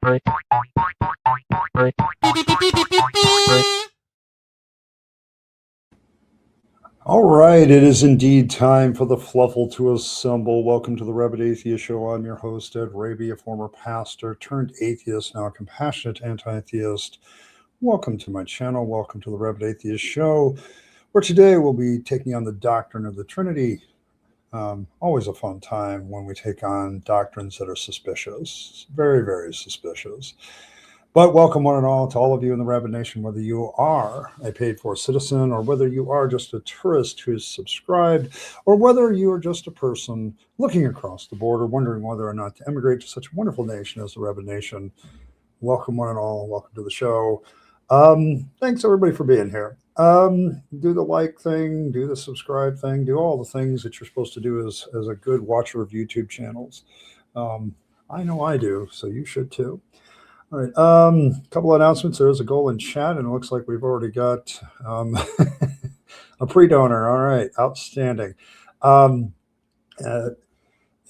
All right, it is indeed time for the Fluffle to assemble. Welcome to the Rabid Atheist Show. I'm your host, Ed Raby, a former pastor turned atheist, now a compassionate anti-theist. Welcome to my channel. Welcome to the Rabid Atheist Show, where today we'll be taking on the doctrine of the Trinity. Always a fun time when we take on doctrines that are suspicious, very, very suspicious. But welcome one and all to all of you in the Rabid Nation, whether you are a paid-for citizen or whether you are just a tourist who's subscribed, or whether you are just a person looking across the border, wondering whether or not to emigrate to such a wonderful nation as the Rabid Nation. Welcome one and all. Welcome to the show. Thanks everybody for being here. Do the like thing, do the subscribe thing, do all the things that you're supposed to do as a good watcher of YouTube channels. I know I do, so you should too. All right, a couple of announcements. There is a goal in chat, and it looks like we've already got a pre-donor. All right, outstanding.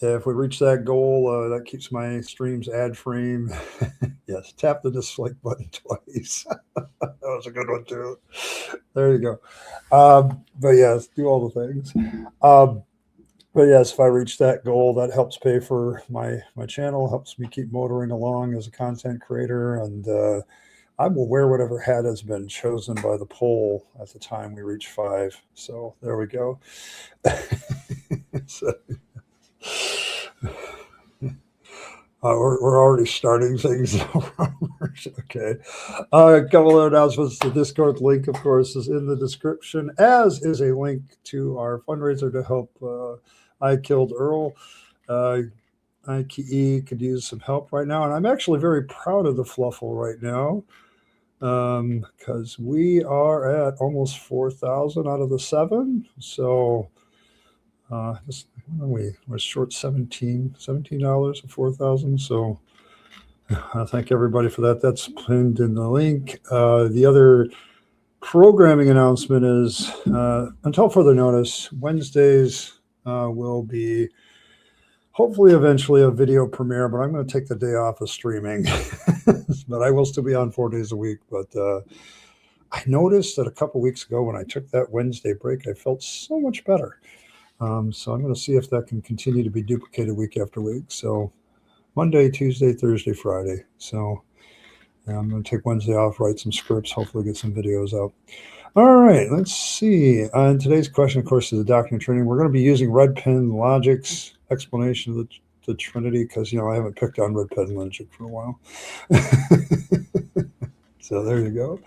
If we reach that goal, that keeps my streams ad-free. Yes, tap the dislike button twice. That was a good one, too. There you go. But yes, do all the things. But yes, if I reach that goal, that helps pay for my channel, helps me keep motoring along as a content creator, and I will wear whatever hat has been chosen by the poll at the time we reach 5. So there we go. So, we're already starting things. Okay. A couple of announcements. The Discord link, of course, is in the description, as is a link to our fundraiser to help IKIlledEarl. IKE could use some help right now. And I'm actually very proud of the Fluffle right now, because we are at almost 4,000 out of the 7. So we're short $17 of 4,000. So I thank everybody for that. That's pinned in the link. The other programming announcement is, until further notice, Wednesdays will be hopefully eventually a video premiere, but I'm going to take the day off of streaming. But I will still be on 4 days a week. But I noticed that a couple weeks ago when I took that Wednesday break, I felt so much better. So I'm going to see if that can continue to be duplicated week after week. So Monday, Tuesday, Thursday, Friday. So I'm going to take Wednesday off, write some scripts, hopefully get some videos out. All right, let's see. And today's question, of course, is the Doctrine of Trinity. We're going to be using RedPen Logic's explanation of the Trinity, because, I haven't picked on RedPen Logic for a while. So there you go.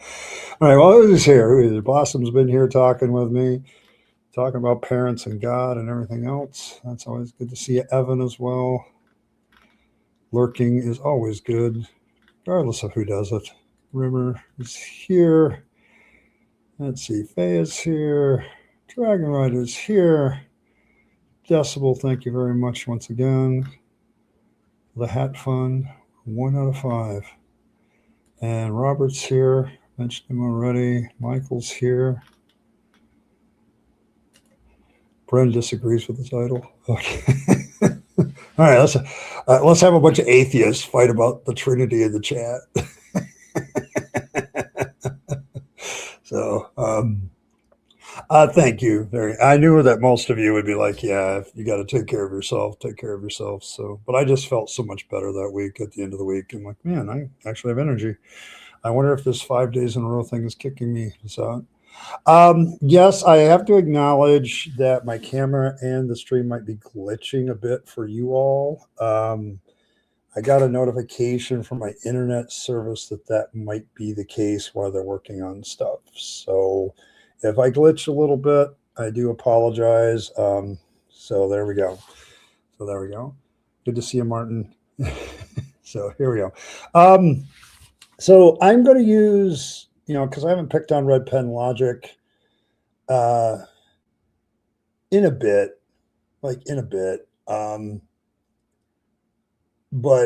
All right, well, who's here? Blossom's been here talking with me, talking about parents and God and everything else. That's always good to see Evan as well. Lurking is always good, regardless of who does it. Rimmer is here. Let's see, Faye is here. Dragon Rider's here. Decibel, thank you very much once again. The Hat Fund, 1 out of 5. And Robert's here. Mentioned him already. Michael's here. Bren disagrees with the title. Okay. All right, let's have a bunch of atheists fight about the Trinity in the chat. So, thank you. I knew that most of you would be like, yeah, if you got to take care of yourself, take care of yourself. So, but I just felt so much better that week at the end of the week. I'm like, man, I actually have energy. I wonder if this 5 days in a row thing is kicking me out. Yes, I have to acknowledge that my camera and the stream might be glitching a bit for you all. I got a notification from my internet service that might be the case while they're working on stuff. So if I glitch a little bit, I do apologize. So there we go. Good to see you, Martin. So here we go. So I'm going to use, because I haven't picked on RedPen Logic in a bit. But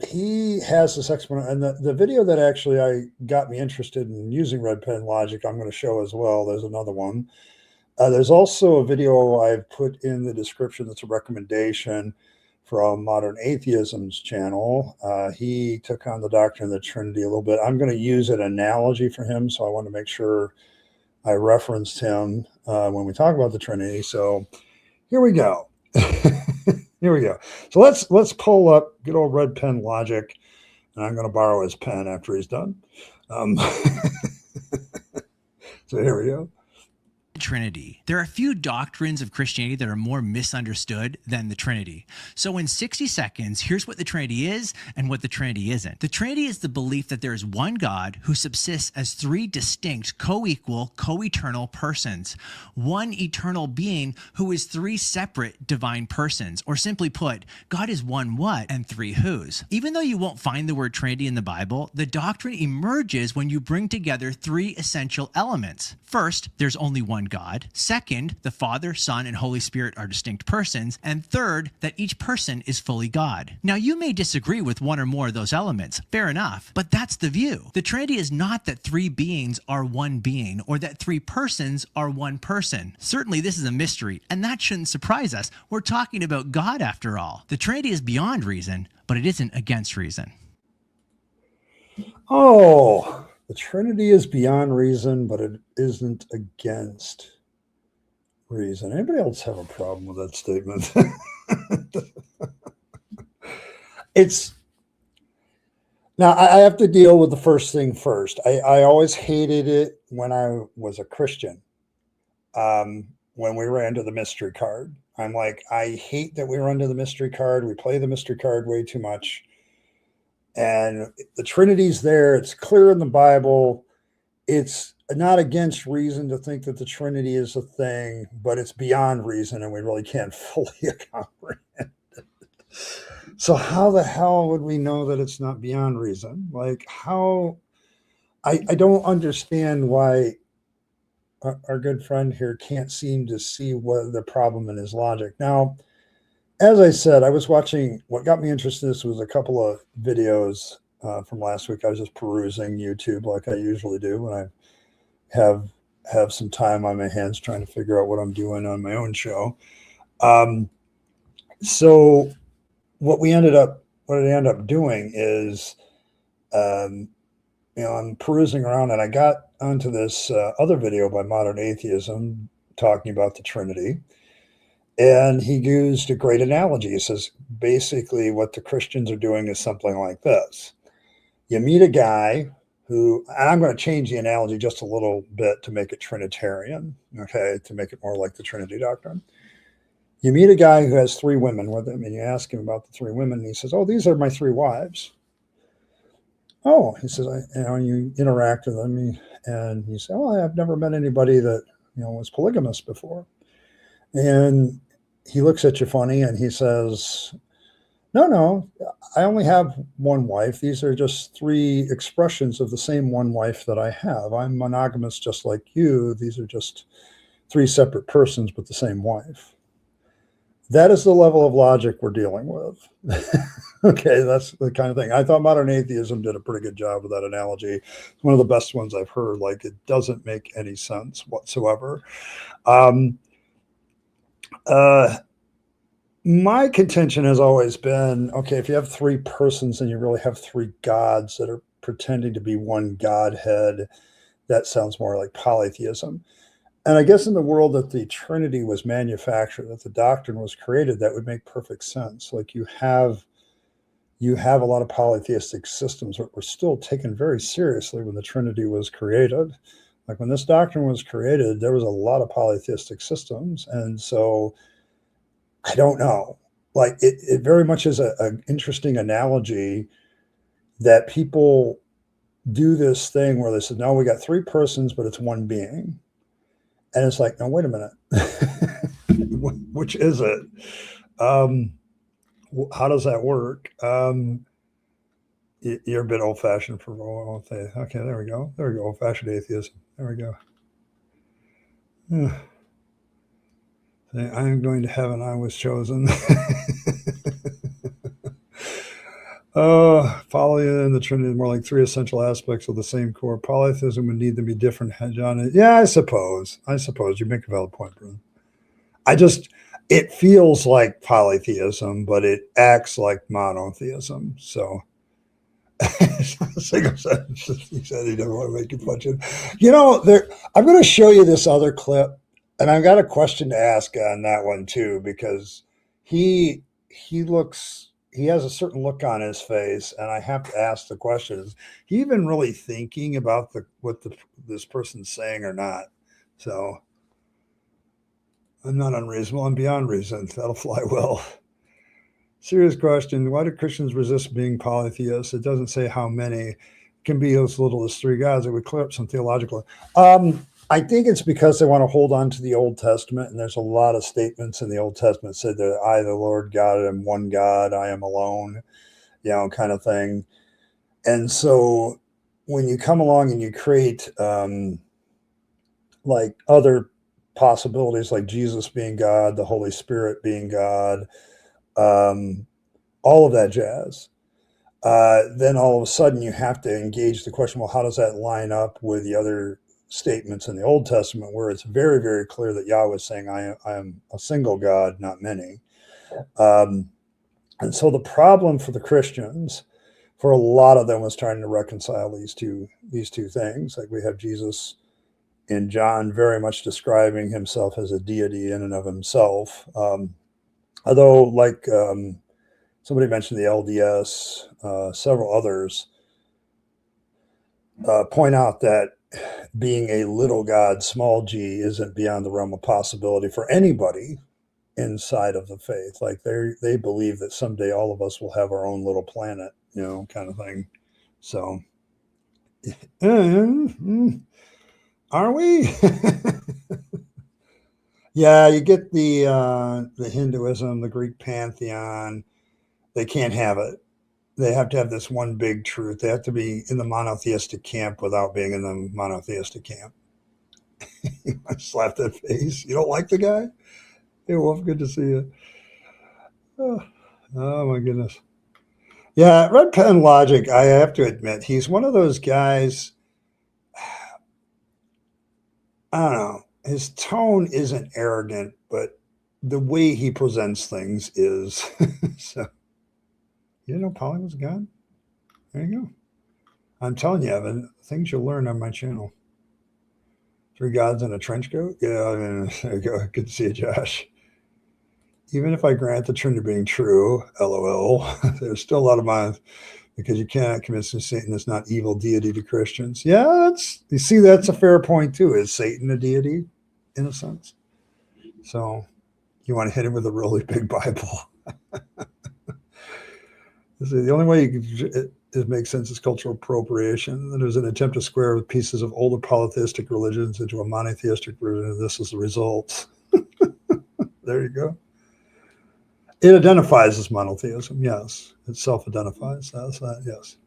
he has this explanation, and the video that actually got me interested in using RedPen Logic, I'm going to show as well. There's another one. There's also a video I've put in the description that's a recommendation from Modern Atheism's channel. He took on the doctrine of the Trinity a little bit. I'm going to use an analogy for him, so I want to make sure I referenced him when we talk about the Trinity. So here we go. Here we go. So let's pull up good old RedPen logic, and I'm going to borrow his pen after he's done. So here we go. Trinity. There are a few doctrines of Christianity that are more misunderstood than the Trinity. So in 60 seconds, here's what the Trinity is and what the Trinity isn't. The Trinity is the belief that there is one God who subsists as three distinct, co-equal, co-eternal persons. One eternal being who is three separate divine persons. Or simply put, God is one what and three whos. Even though you won't find the word Trinity in the Bible, the doctrine emerges when you bring together three essential elements. First, there's only one God. Second, the Father, Son, and Holy Spirit are distinct persons. And third, that each person is fully God. Now, you may disagree with one or more of those elements. Fair enough. But that's the view. The Trinity is not that three beings are one being or that three persons are one person. Certainly, this is a mystery, and that shouldn't surprise us. We're talking about God after all. The Trinity is beyond reason, but it isn't against reason. Oh, the Trinity is beyond reason, but it isn't against reason. Anybody else have a problem with that statement? Now I have to deal with the first thing first. I always hated it when I was a Christian. When we were into the mystery card, I'm like, I hate that we were under the mystery card. We play the mystery card way too much. And the Trinity's there. It's clear in the Bible. It's not against reason to think that the Trinity is a thing, but it's beyond reason, and we really can't fully comprehend it. So how the hell would we know that it's not beyond reason? Like how? I don't understand why our good friend here can't seem to see what the problem in his logic. Now, as I said, I was watching, what got me interested in this was a couple of videos from last week. I was just perusing YouTube like I usually do when I have some time on my hands trying to figure out what I'm doing on my own show. So what I ended up doing is, I'm perusing around, and I got onto this other video by Modern Atheism talking about the Trinity. And he used a great analogy. He says, basically what the Christians are doing is something like this. You meet a guy who, and I'm going to change the analogy just a little bit to make it Trinitarian, okay, to make it more like the Trinity doctrine. You meet a guy who has three women with him, and you ask him about the three women, and he says, oh, these are my three wives. Oh, he says, you interact with them, and you say, oh, I've never met anybody that, was polygamous before. And he looks at you funny and he says, no, I only have one wife. These are just three expressions of the same one wife that I have. I'm monogamous just like you. These are just three separate persons with the same wife. That is the level of logic we're dealing with. Okay, that's the kind of thing. I thought Modern Atheism did a pretty good job with that analogy. It's one of the best ones I've heard. Like, it doesn't make any sense whatsoever. My contention has always been, okay, if you have three persons and you really have three gods that are pretending to be one Godhead, that sounds more like polytheism. And I guess in the world that the Trinity was manufactured, that the doctrine was created, that would make perfect sense. Like you have a lot of polytheistic systems that were still taken very seriously when the Trinity was created. Like when this doctrine was created, there was a lot of polytheistic systems. And so I don't know, like it very much is an interesting analogy that people do this thing where they say, no, we got three persons, but it's one being. And it's like, no, wait a minute. Which is it? How does that work? You're a bit old fashioned for okay. There we go. Old fashioned atheism. There we go. I am going to heaven. I was chosen. Poly and the Trinity is more like three essential aspects of the same core. Polytheism would need to be different, John. Yeah, I suppose. You make a valid point, bro. it feels like polytheism, but it acts like monotheism. So single sentence. He said he didn't want to make you punch it. You know, I'm going to show you this other clip, and I've got a question to ask on that one too, because he has a certain look on his face, and I have to ask the question: is he even really thinking about what this person's saying or not? So I'm not unreasonable. I'm beyond reason. That'll fly well. Serious question. Why do Christians resist being polytheists? It doesn't say how many. It can be as little as 3 gods. It would clear up some theological. I think it's because they want to hold on to the Old Testament, and there's a lot of statements in the Old Testament that said that I, the Lord God, am one God, I am alone, kind of thing. And so when you come along and you create like other possibilities, like Jesus being God, the Holy Spirit being God, all of that jazz, then all of a sudden you have to engage the question, well, how does that line up with the other statements in the Old Testament where it's very, very clear that Yahweh is saying, I am a single God, not many. And so the problem for the Christians, for a lot of them, was trying to reconcile these two things. Like we have Jesus in John very much describing himself as a deity in and of himself. Although, like somebody mentioned the LDS, several others point out that being a little God, small g, isn't beyond the realm of possibility for anybody inside of the faith. Like they believe that someday all of us will have our own little planet, kind of thing. So, are we? Yeah, you get the Hinduism, the Greek pantheon. They can't have it. They have to have this one big truth. They have to be in the monotheistic camp without being in the monotheistic camp. I slapped that face. You don't like the guy? Hey, Wolf, good to see you. Oh my goodness. Yeah, RedPen Logic, I have to admit, he's one of those guys. I don't know. His tone isn't arrogant, but the way he presents things is. So, Polly was God? There you go. I'm telling you, Evan, things you'll learn on my channel. 3 gods in a trench coat? Yeah, I mean, there you go. Good to see you, Josh. Even if I grant the Trinity being true, LOL, there's still a lot of minds because you cannot convince me Satan is not evil deity to Christians. Yeah, that's a fair point too. Is Satan a deity in a sense? So you want to hit him with a really big Bible. The only way it makes sense is cultural appropriation. There's an attempt to square with pieces of older polytheistic religions into a monotheistic version. This is the result. There you go. It identifies as monotheism, yes. It self-identifies as that, yes.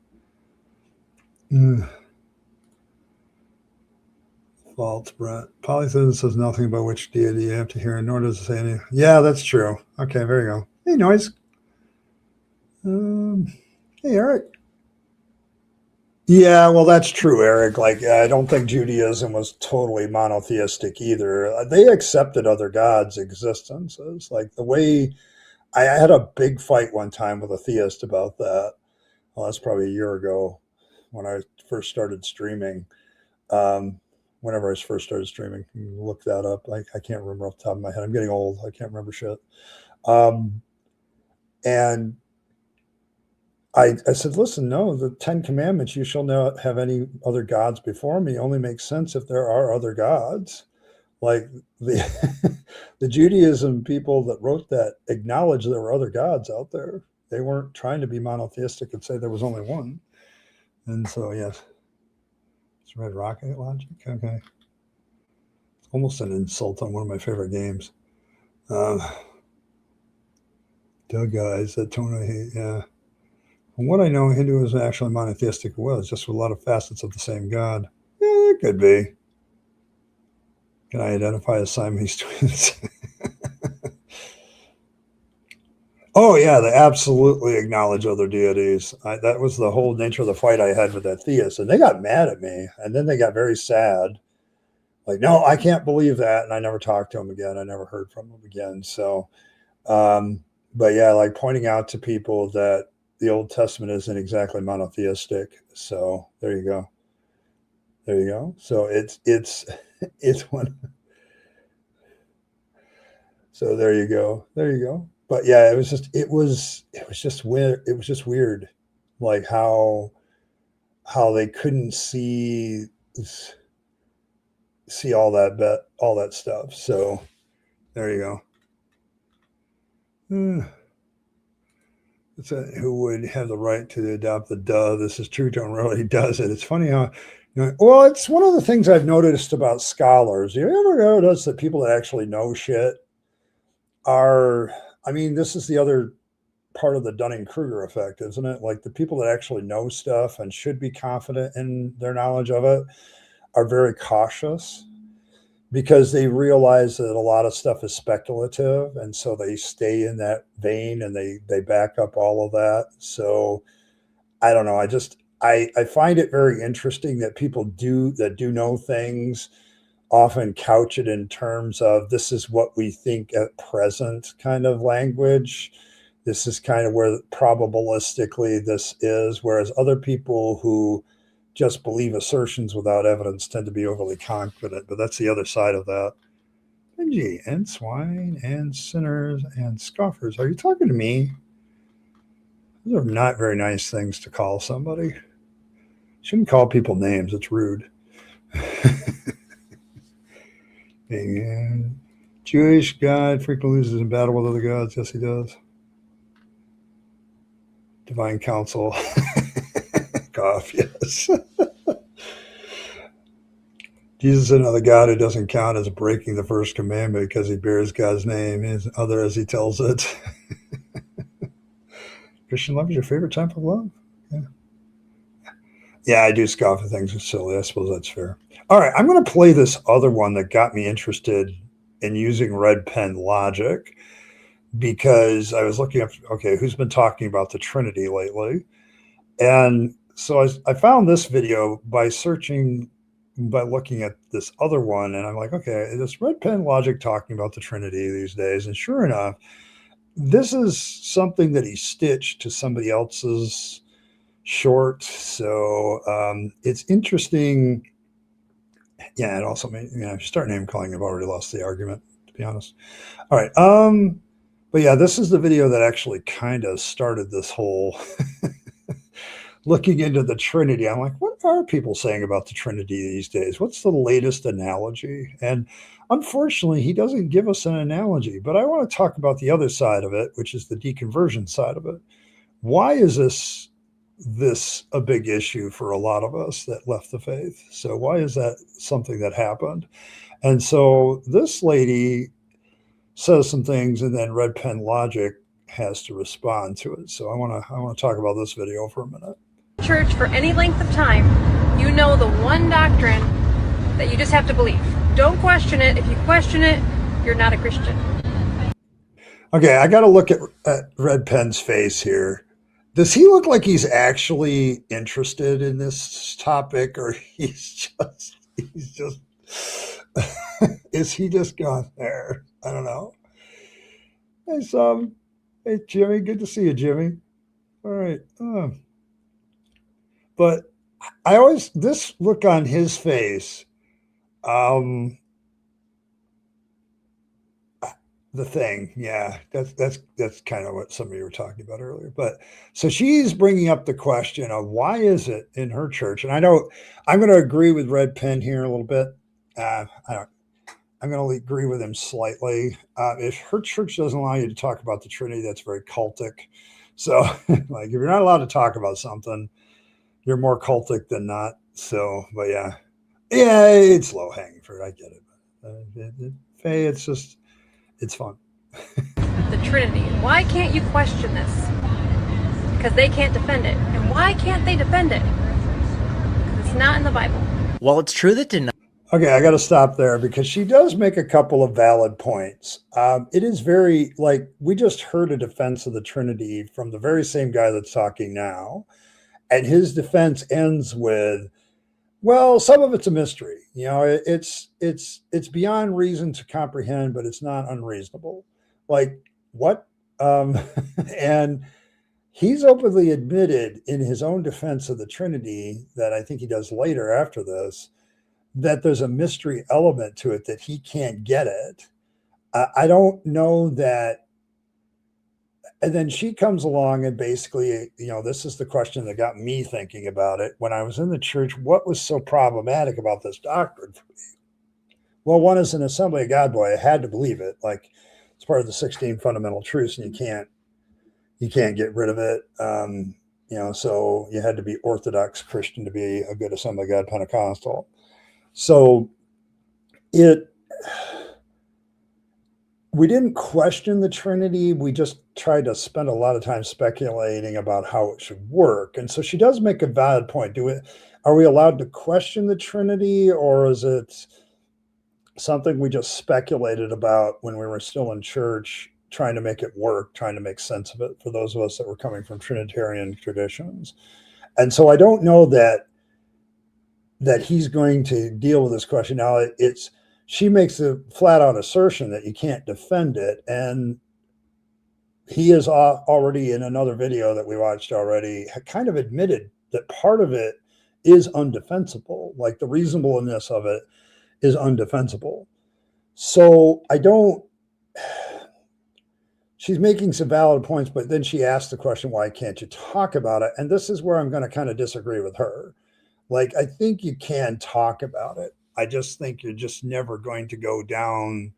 False, Brett. Polytheism says nothing about which deity you have to hear, nor does it say anything. Yeah, that's true. Okay, there you go. Hey, noise. Hey, Eric. Yeah, well, that's true, Eric. Like, I don't think Judaism was totally monotheistic either. They accepted other gods' existences. Like the way I had a big fight one time with a theist about that. Well, that's probably a year ago when I first started streaming. Whenever I first started streaming, you can look that up. I can't remember off the top of my head. I'm getting old. I can't remember shit. And I said, listen, no, the 10 commandments, you shall not have any other gods before me, only makes sense if there are other gods. Like the Judaism people that wrote that acknowledged there were other gods out there. They weren't trying to be monotheistic and say there was only one. And so, yes, it's Red Rocket Logic. Okay. It's almost an insult on one of my favorite games. Doug guys, that tone I hate. Yeah. From what I know, Hinduism actually monotheistic was, just with a lot of facets of the same God. Yeah, it could be. Can I identify as Siamese twins? Oh, yeah, they absolutely acknowledge other deities. That was the whole nature of the fight I had with that theist. And they got mad at me. And then they got very sad. like, no, I can't believe that. And I never talked to him again. I never heard from him again. So, but yeah, like pointing out to people that the Old Testament isn't exactly monotheistic. So there you go. There you go. So it's one. So there you go. There you go. But yeah, it was just weird. It was just weird, like how they couldn't see all that stuff. So there you go. It's who would have the right to adopt the this is true, John really does it. It's funny how, well, it's one of the things I've noticed about scholars. You ever notice that people that actually know shit are, I mean, this is the other part of the Dunning-Kruger effect, isn't it? Like the people that actually know stuff and should be confident in their knowledge of it are very cautious because they realize that a lot of stuff is speculative. And so they stay in that vein and they back up all of that. So I don't know. I find it very interesting that people that do know things often couch it in terms of this is what we think at present kind of language. This is kind of where probabilistically this is, whereas other people who just believe assertions without evidence tend to be overly confident. But that's the other side of that. Benji, and swine and sinners and scoffers. Are you talking to me? Those are not very nice things to call somebody. Shouldn't call people names. It's rude. And Jewish God frequently loses in battle with other gods. Yes, he does. Divine counsel. Cough, yes. Jesus is another God who doesn't count as breaking the first commandment because he bears God's name, his other as he tells it. Christian love is your favorite type of love? Yeah. Yeah, I do scoff at things that's silly. I suppose that's fair. All right, I'm going to play this other one that got me interested in using RedPen logic because I was looking up, okay, who's been talking about the Trinity lately? And so I found this video by looking at this other one, and I'm like, okay, this RedPen logic talking about the Trinity these days. And sure enough, this is something that he stitched to somebody else's short. So it's interesting. Yeah, it also made, if you start name calling, I've already lost the argument, to be honest. All right. But yeah, this is the video that actually kind of started this whole looking into the Trinity. I'm like, what are people saying about the Trinity these days? What's the latest analogy? And unfortunately, he doesn't give us an analogy, but I want to talk about the other side of it, which is the deconversion side of it. Why is this a big issue for a lot of us that left the faith? So why is that something that happened? And so this lady says some things, and then RedPen logic has to respond to it. So I want to talk about this video for a minute. Church for any length of time, you know the one doctrine that you just have to believe. Don't question it. If you question it, you're not a Christian. Okay, I got to look at RedPen's face here. Does he look like he's actually interested in this topic, or he's just is he just gone there? I don't know. Hey Jimmy, good to see you, Jimmy. All right. But I always, this look on his face, the thing, yeah, that's kind of what some of you were talking about earlier. But so she's bringing up the question of why is it in her church, and I know I'm going to agree with RedPen here a little bit. I'm going to agree with him slightly. If her church doesn't allow you to talk about the Trinity, that's very cultic. So, like, if you're not allowed to talk about something, you're more cultic than not. So, but yeah, it's low hanging fruit. I get it. Faye, it's fun. The Trinity. Why can't you question this? Because they can't defend it. And why can't they defend it? Because it's not in the Bible. Well, it's true that Okay, I got to stop there because she does make a couple of valid points. It is very, like, we just heard a defense of the Trinity from the very same guy that's talking now. And his defense ends with, Well, some of it's a mystery. It's beyond reason to comprehend, but it's not unreasonable. Like what? Um, and he's openly admitted in his own defense of the Trinity that I think he does later after this that there's a mystery element to it that he can't get it. I don't know that. And then she comes along and basically, this is the question that got me thinking about it. When I was in the church, what was so problematic about this doctrine for me? Well, one, is an Assembly of God boy, I had to believe it. Like it's part of the 16 fundamental truths, and you can't get rid of it. So you had to be Orthodox Christian to be a good Assembly of God Pentecostal. So we didn't question the Trinity. We just tried to spend a lot of time speculating about how it should work. And so she does make a valid point. Are we allowed to question the Trinity, or is it something we just speculated about when we were still in church, trying to make it work, trying to make sense of it for those of us that were coming from Trinitarian traditions? And so I don't know that he's going to deal with this question. Now, she makes a flat out assertion that you can't defend it. And he is already, in another video that we watched already, kind of admitted that part of it is undefensible. Like the reasonableness of it is undefensible. So she's making some valid points, but then she asked the question, why can't you talk about it? And this is where I'm going to kind of disagree with her. Like, I think you can talk about it. I just think you're just never going to go down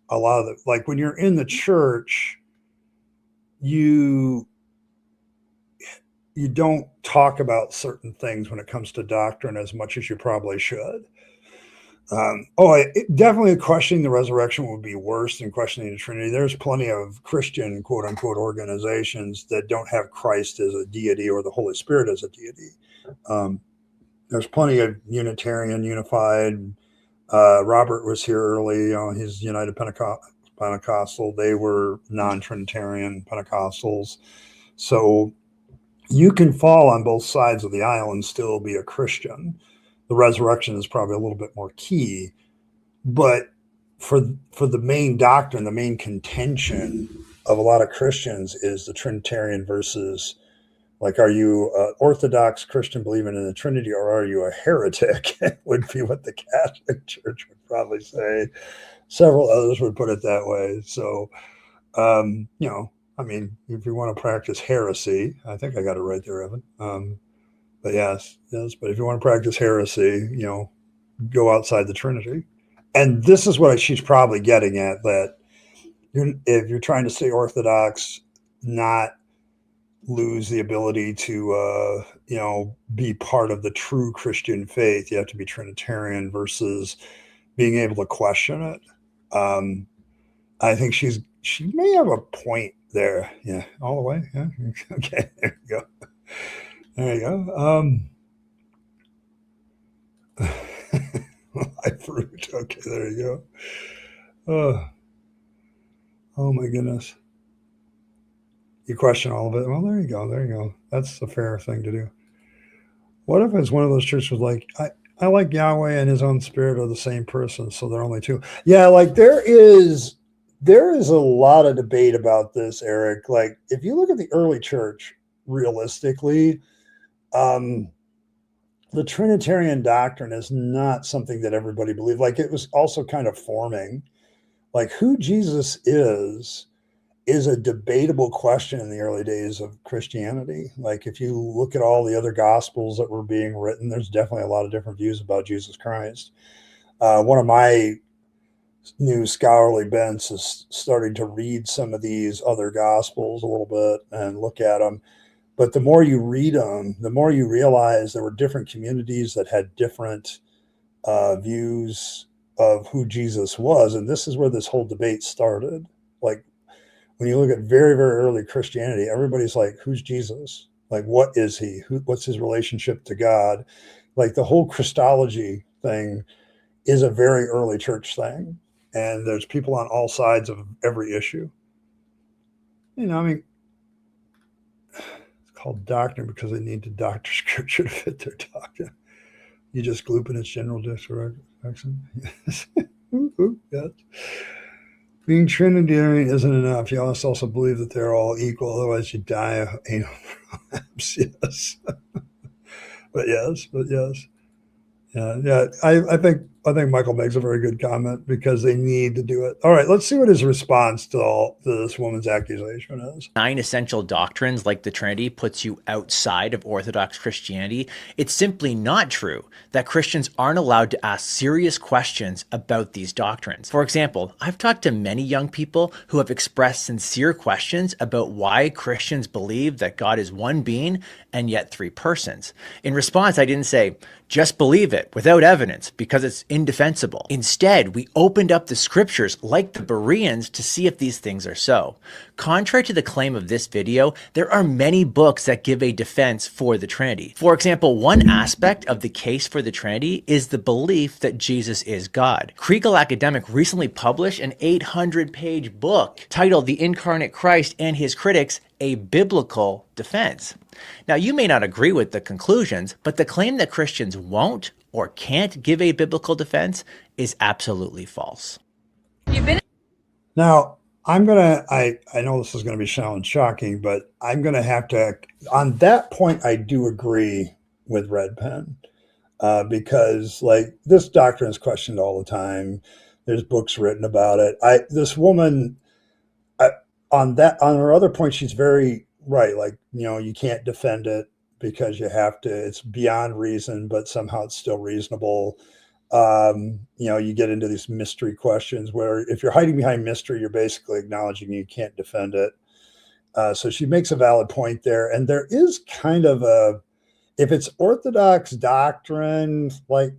a lot of like when you're in the church, you don't talk about certain things when it comes to doctrine as much as you probably should. Definitely questioning the resurrection would be worse than questioning the Trinity. There's plenty of Christian, quote unquote, organizations that don't have Christ as a deity or the Holy Spirit as a deity. There's plenty of Unitarian, Unified. Robert was here early. He's United Pentecostal. They were non-Trinitarian Pentecostals. So you can fall on both sides of the aisle and still be a Christian. The resurrection is probably a little bit more key. But for the main doctrine, the main contention of a lot of Christians is the Trinitarian versus, like, are you an Orthodox Christian believing in the Trinity, or are you a heretic? Would be what the Catholic Church would probably say. Several others would put it that way. So, if you want to practice heresy, I think I got it right there, Evan. But yes. But if you want to practice heresy, go outside the Trinity. And this is what she's probably getting at, that if you're trying to stay Orthodox, not lose the ability to, be part of the true Christian faith, you have to be Trinitarian versus being able to question it. I think she may have a point there. Yeah, all the way. Yeah. Okay, there you go. There you go. Live fruit. Okay, there you go. Oh my goodness. You question all of it. Well, there you go. There you go. That's a fair thing to do. What if it's one of those churches like, I like Yahweh and his own spirit are the same person, so they're only two? Yeah, like there is a lot of debate about this, Eric. Like if you look at the early church, realistically, the Trinitarian doctrine is not something that everybody believed. Like it was also kind of forming. Like who Jesus is a debatable question in the early days of Christianity. Like if you look at all the other gospels that were being written, there's definitely a lot of different views about Jesus Christ. One of my new scholarly bents is starting to read some of these other gospels a little bit and look at them. But the more you read them, the more you realize there were different communities that had different views of who Jesus was. And this is where this whole debate started. Like when you look at very, very early Christianity, everybody's like, who's Jesus? Like, what is he? What's his relationship to God? Like the whole Christology thing is a very early church thing. And there's people on all sides of every issue. It's called doctrine because they need to doctor scripture to fit their doctrine. You just gloop in its general direction. Yes. Being Trinitarian isn't enough. You must also believe that they're all equal, otherwise you die of anal prolapse. Yes. But yes. Yeah. I think Michael makes a very good comment because they need to do it. All right, let's see what his response to this woman's accusation is. 9 essential doctrines like the Trinity puts you outside of Orthodox Christianity. It's simply not true that Christians aren't allowed to ask serious questions about these doctrines. For example, I've talked to many young people who have expressed sincere questions about why Christians believe that God is one being and yet 3 persons. In response, I didn't say, just believe it without evidence because it's indefensible. Instead, we opened up the scriptures like the Bereans to see if these things are so. Contrary to the claim of this video, there are many books that give a defense for the Trinity. For example, one aspect of the case for the Trinity is the belief that Jesus is God. Kriegel Academic recently published an 800-page book titled The Incarnate Christ and His Critics, a Biblical Defense. Now, you may not agree with the conclusions, but the claim that Christians won't or can't give a biblical defense is absolutely false. Now, I know this is going to be sound shocking, but I'm going to have to, on that point, I do agree with RedPen because like this doctrine is questioned all the time. There's books written about it. This woman, on her other point, she's very right. Like, you can't defend it because it's beyond reason, but somehow it's still reasonable. You get into these mystery questions where if you're hiding behind mystery, you're basically acknowledging you can't defend it. So she makes a valid point there. And there is kind of if it's Orthodox doctrine, like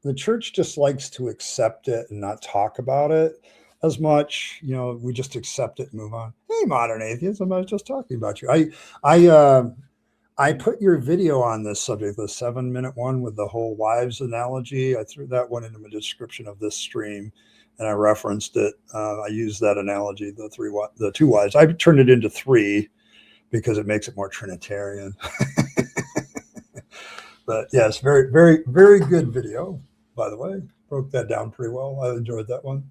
the church just likes to accept it and not talk about it as much. We just accept it and move on. Hey, modern atheism, I was just talking about you. I put your video on this subject, the 7-minute one with the whole wives analogy. I threw that one into the description of this stream, and I referenced it. I used that analogy, the 2 wives. I turned it into 3 because it makes it more Trinitarian. But yes, very, very, very good video, by the way. Broke that down pretty well. I enjoyed that one.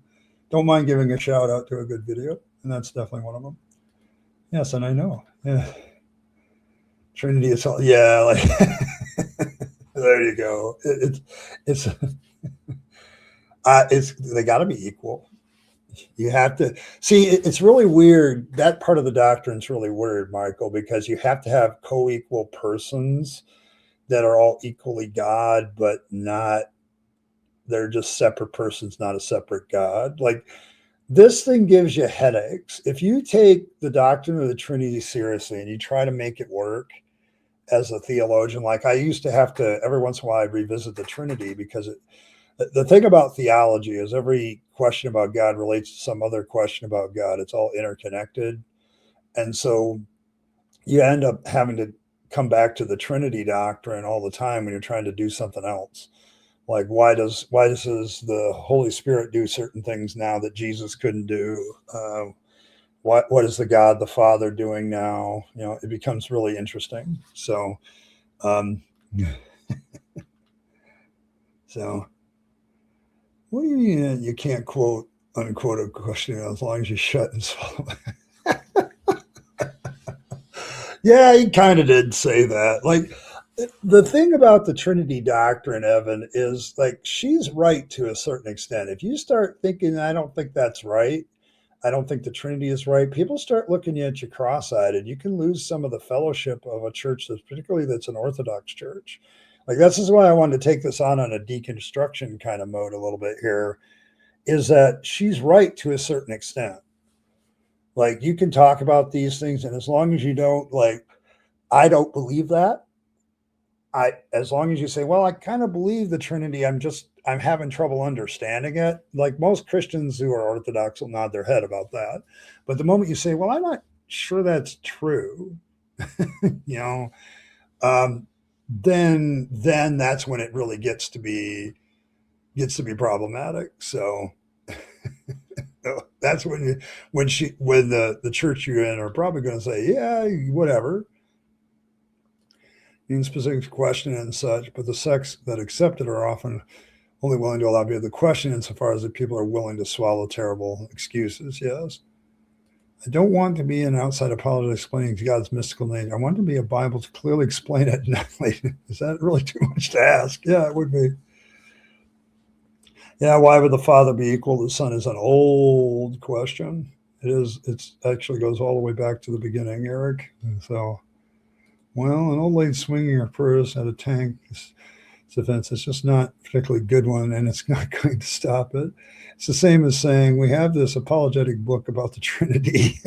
Don't mind giving a shout out to a good video, and that's definitely one of them. Yes, and I know. Yeah. Trinity is all, yeah, like there you go. It's they got to be equal. You have to see. It's really weird. That part of the doctrine is really weird, Michael, because you have to have co-equal persons that are all equally God, but not. They're just separate persons, not a separate God. Like this thing gives you headaches if you take the doctrine of the Trinity seriously and you try to make it work. As a theologian, like I used to have to every once in a while I'd revisit the Trinity because the thing about theology is every question about God relates to some other question about God. It's all interconnected. And so you end up having to come back to the Trinity doctrine all the time when you're trying to do something else. Like why does the Holy Spirit do certain things now that Jesus couldn't do? What is the God the Father doing now? It becomes really interesting. So, so what do you mean you can't quote unquote a question as long as you shut and swallow? Yeah, he kind of did say that. Like the thing about the Trinity doctrine, Evan, is like she's right to a certain extent. If you start thinking, I don't think that's right, I don't think the Trinity is right, people start looking at you cross-eyed, and you can lose some of the fellowship of a church that's an Orthodox church. Like this is why I wanted to take this on a deconstruction kind of mode a little bit here, is that she's right to a certain extent. Like you can talk about these things, and as long as you don't I don't believe that. As long as you say, well, I kind of believe the Trinity, I'm having trouble understanding it. Like most Christians who are Orthodox will nod their head about that. But the moment you say, well, I'm not sure that's true, then that's when it really gets to be problematic. So that's when the church you're in are probably going to say, yeah, whatever. being specific to question and such, but the sects that accept it are often only willing to allow people to question insofar as the people are willing to swallow terrible excuses. Yes. I don't want to be an outside apologist explaining God's mystical nature. I want to be a Bible to clearly explain it. Is that really too much to ask? Yeah, it would be. Yeah, why would the Father be equal to the Son is an old question. It is. It's actually goes all the way back to the beginning, Eric. And so, well, an old lady swinging her purse at a tank is offense. It's just not a particularly good one, and it's not going to stop it. It's the same as saying we have this apologetic book about the Trinity.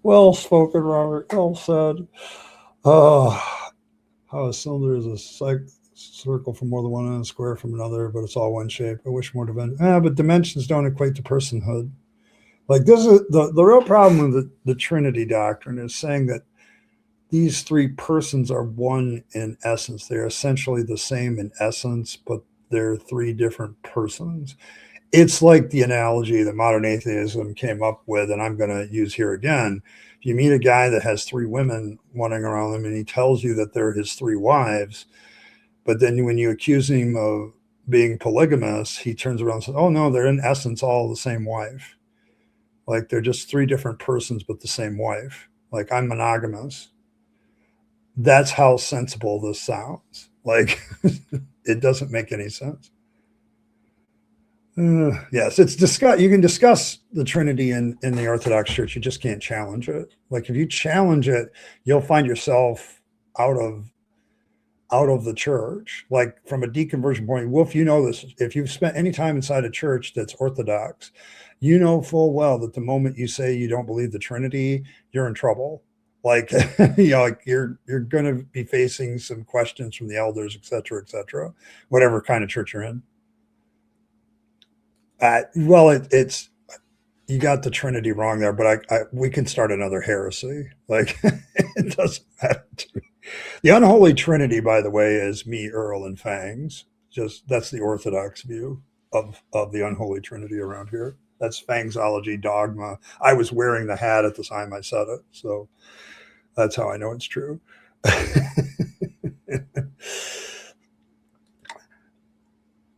Well spoken, Robert. Well said. Oh, how a cylinder is a circle from more than one end, a square from another, but it's all one shape. I wish more dimensions. But dimensions don't equate to personhood. Like this is the real problem with the Trinity doctrine is saying that these three persons are one in essence. They're essentially the same in essence, but they're three different persons. It's like the analogy that modern atheism came up with, and I'm going to use here again. If you meet a guy that has three women running around him and he tells you that they're his three wives, but then when you accuse him of being polygamous, he turns around and says, oh, no, they're in essence all the same wife. Like they're just three different persons, but the same wife. Like I'm monogamous. That's how sensible this sounds. Like it doesn't make any sense. Yes, it's discuss. You can discuss the Trinity in the Orthodox Church. You just can't challenge it. Like if you challenge it, you'll find yourself out of the church. Like from a deconversion point, Wolf, you know this. If you've spent any time inside a church that's Orthodox, you know full well that the moment you say you don't believe the Trinity, you're in trouble. Like, like you're going to be facing some questions from the elders, et cetera, whatever kind of church you're in. Well, it's you got the Trinity wrong there, but we can start another heresy. Like it doesn't matter to me. The unholy Trinity, by the way, is me, Earl, and Fangs. Just that's the Orthodox view of the unholy Trinity around here. That's Fangsology dogma. I was wearing the hat at the time I said it, so that's how I know it's true.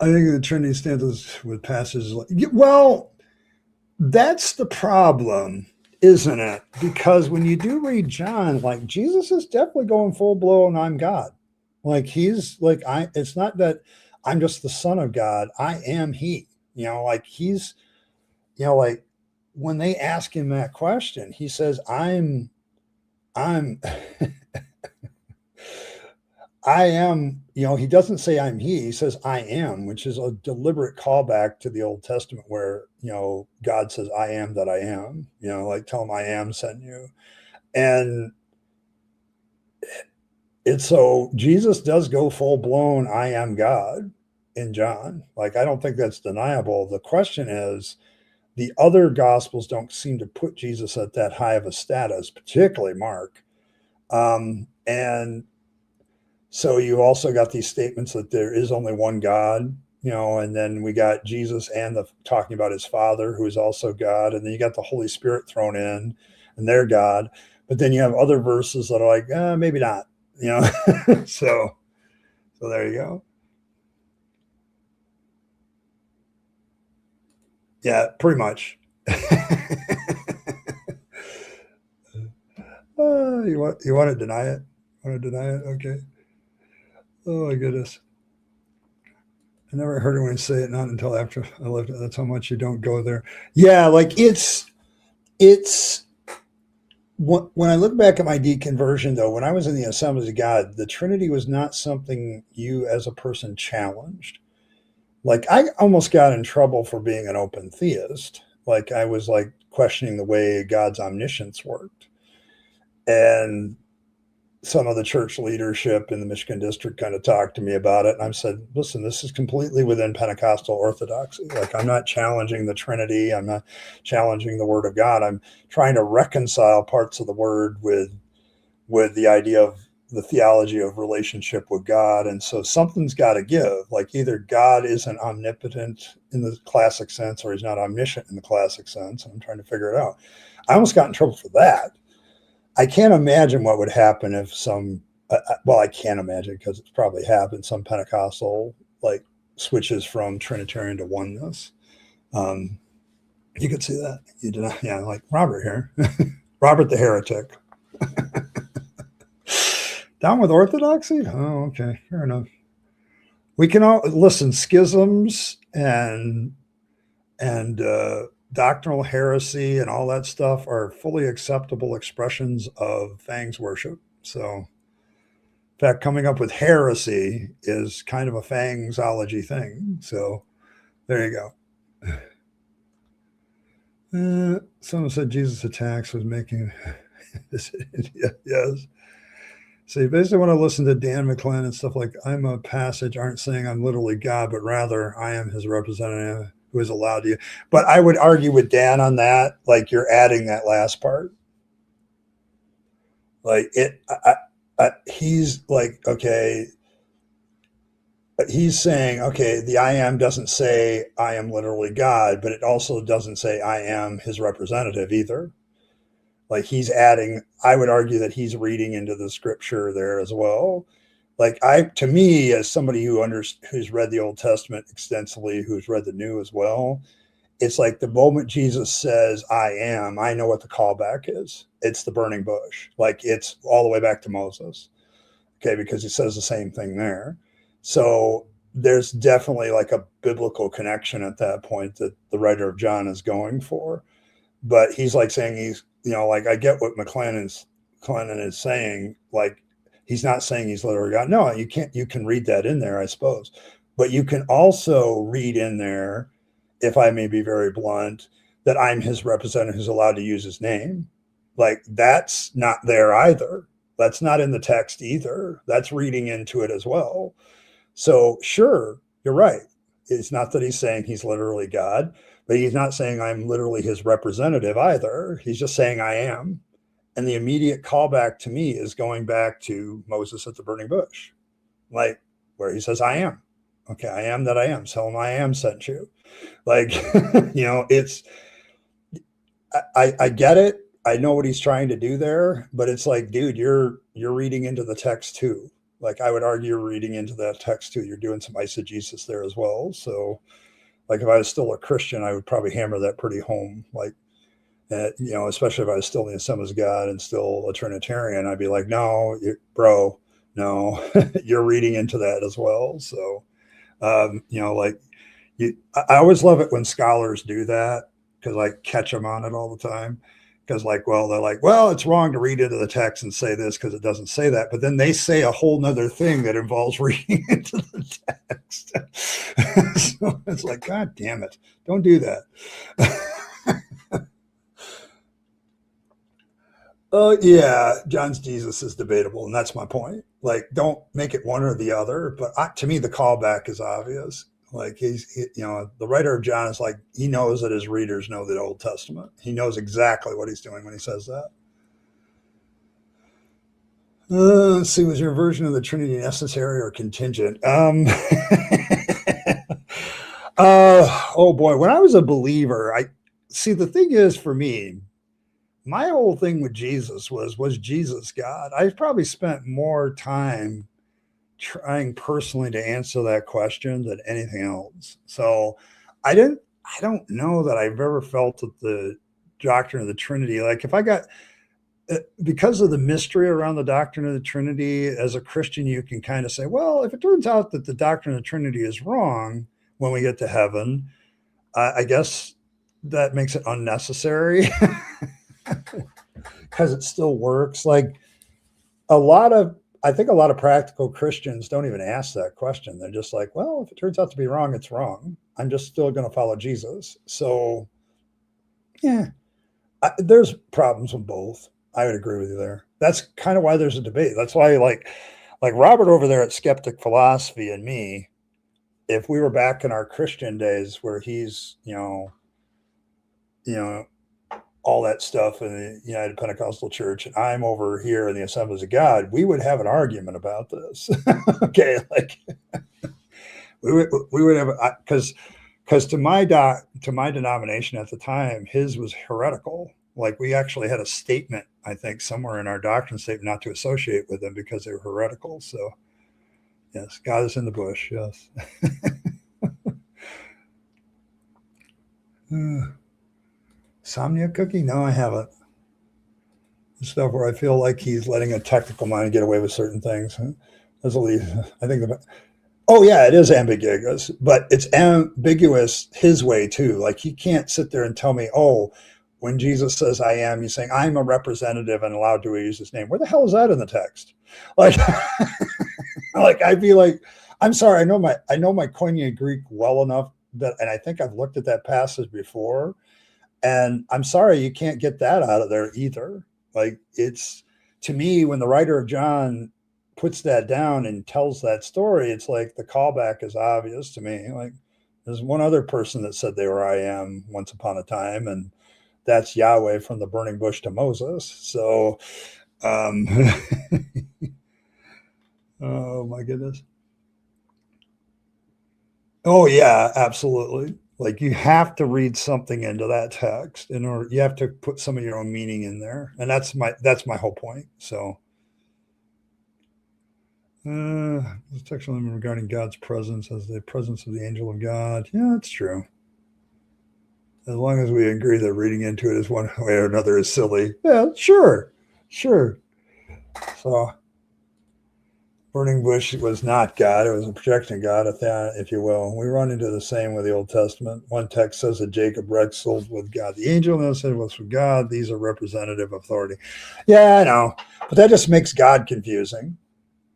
I think the Trinity stands with passages like, well, that's the problem, isn't it? Because when you do read John, like Jesus is definitely going full blown, I'm God. Like he's like, it's not that I'm just the son of God. I am he, like he's, like when they ask him that question, he says, I'm I am, he doesn't say I'm he says I am, which is a deliberate callback to the Old Testament where, God says, I am that I am, like tell him I am sent you. And it's so Jesus does go full blown, I am God in John. Like, I don't think that's deniable. The question is, the other gospels don't seem to put Jesus at that high of a status, particularly Mark. And so you also got these statements that there is only one God, and then we got Jesus and talking about his Father, who is also God. And then you got the Holy Spirit thrown in and they're God. But then you have other verses that are like, maybe not, so there you go. Yeah, pretty much. You want to deny it? Okay. Oh my goodness. I never heard anyone say it, not until after I left. That's how much you don't go there. Yeah, like it's when I look back at my deconversion, though, when I was in the Assemblies of God, the Trinity was not something you as a person challenged. Like I almost got in trouble for being an open theist. Like I was like questioning the way God's omniscience worked. And some of the church leadership in the Michigan district kind of talked to me about it. And I said, listen, this is completely within Pentecostal orthodoxy. Like I'm not challenging the Trinity. I'm not challenging the word of God. I'm trying to reconcile parts of the word with the idea of the theology of relationship with God. And so something's got to give. Like either God isn't omnipotent in the classic sense, or he's not omniscient in the classic sense. And I'm trying to figure it out. I almost got in trouble for that. I can't imagine what would happen if some, well, I can't imagine because it's probably happened. Some Pentecostal like switches from Trinitarian to oneness. You could see that. You did not, yeah, like Robert here, Robert the heretic. Down with orthodoxy? Oh, okay, fair enough. We can all listen. Schisms and doctrinal heresy and all that stuff are fully acceptable expressions of Fangs worship. So, in fact, coming up with heresy is kind of a Fangsology thing. So, there you go. Someone said Jesus' attacks was making this. Yes. So you basically want to listen to Dan McClellan and stuff like, I'm a passage, aren't saying I'm literally God, but rather I am his representative who is allowed to. But I would argue with Dan on that. Like you're adding that last part. Like he's like, okay, he's saying, okay, the I am doesn't say I am literally God, but it also doesn't say I am his representative either. Like he's adding, I would argue that he's reading into the scripture there as well. Like to me, as somebody who's read the Old Testament extensively, who's read the New as well, it's like the moment Jesus says, I am, I know what the callback is. It's the burning bush. Like it's all the way back to Moses. Okay, because he says the same thing there. So there's definitely like a biblical connection at that point that the writer of John is going for. But he's like saying he's, like I get what McClellan is saying. Like he's not saying he's literally God. No, you can read that in there, I suppose. But you can also read in there, if I may be very blunt, that I'm his representative who's allowed to use his name. Like that's not there either. That's not in the text either. That's reading into it as well. So sure, you're right. It's not that he's saying he's literally God, but he's not saying I'm literally his representative either. He's just saying I am. And the immediate callback to me is going back to Moses at the burning bush, like where he says, I am. Okay, I am that I am. Tell him I am sent you. Like, it's, I get it. I know what he's trying to do there, but it's like, dude, you're reading into the text too. Like I would argue you're reading into that text too. You're doing some eisegesis there as well. So like if I was still a Christian, I would probably hammer that pretty home. Like, especially if I was still in the Assemblies of God and still a Trinitarian, I'd be like, no, bro, no, you're reading into that as well. So, I always love it when scholars do that because I catch them on it all the time. Because they're like, well, it's wrong to read into the text and say this because it doesn't say that. But then they say a whole nother thing that involves reading into the text. So it's like, God damn it. Don't do that. Yeah, John's Jesus is debatable. And that's my point. Like, don't make it one or the other. But to me, the callback is obvious. Like the writer of John is like, he knows that his readers know the Old Testament. He knows exactly what he's doing when he says that. Let's see, was your version of the Trinity necessary or contingent? Oh boy, when I was a believer, the thing is for me, my whole thing with Jesus was Jesus God? I've probably spent more time trying personally to answer that question than anything else. So I don't know that I've ever felt that the doctrine of the Trinity, like if I got, because of the mystery around the doctrine of the Trinity, as a Christian, you can kind of say, well, if it turns out that the doctrine of the Trinity is wrong when we get to heaven, I guess that makes it unnecessary because it still works. Like I think a lot of practical Christians don't even ask that question. They're just like, well, if it turns out to be wrong, it's wrong. I'm just still going to follow Jesus. So, yeah, there's problems with both. I would agree with you there. That's kind of why there's a debate. That's why, like Robert over there at Skeptic Philosophy and me, if we were back in our Christian days where he's, all that stuff in the United Pentecostal Church, and I'm over here in the Assemblies of God, we would have an argument about this. Okay, like we would have, because to my denomination at the time, his was heretical. Like we actually had a statement, I think, somewhere in our doctrine statement not to associate with them because they were heretical. So, yes, God is in the bush. Yes. Somnia cookie? No, I haven't. Stuff where I feel like he's letting a technical mind get away with certain things. That's at least, I think oh yeah, it is ambiguous, but it's ambiguous his way too. Like he can't sit there and tell me, oh, when Jesus says I am, he's saying I'm a representative and allowed to use his name. Where the hell is that in the text? Like, like I'd be like, I'm sorry, I know my Koine Greek well enough that, and I think I've looked at that passage before, and I'm sorry, you can't get that out of there either. Like it's, to me, when the writer of John puts that down and tells that story, it's like the callback is obvious to me. Like there's one other person that said they were I am once upon a time, and that's Yahweh from the burning bush to Moses. So, oh my goodness. Oh yeah, absolutely. Like you have to read something into that text in order, you have to put some of your own meaning in there. And that's my whole point. So, the textual element regarding God's presence as the presence of the angel of God. Yeah, that's true. As long as we agree that reading into it is one way or another is silly. Yeah, sure. So, burning bush was not God. It was a projection of God, if you will. We run into the same with the Old Testament. One text says that Jacob wrestled with God. The angel, another said was with God. These are representative authority. Yeah, I know. But that just makes God confusing.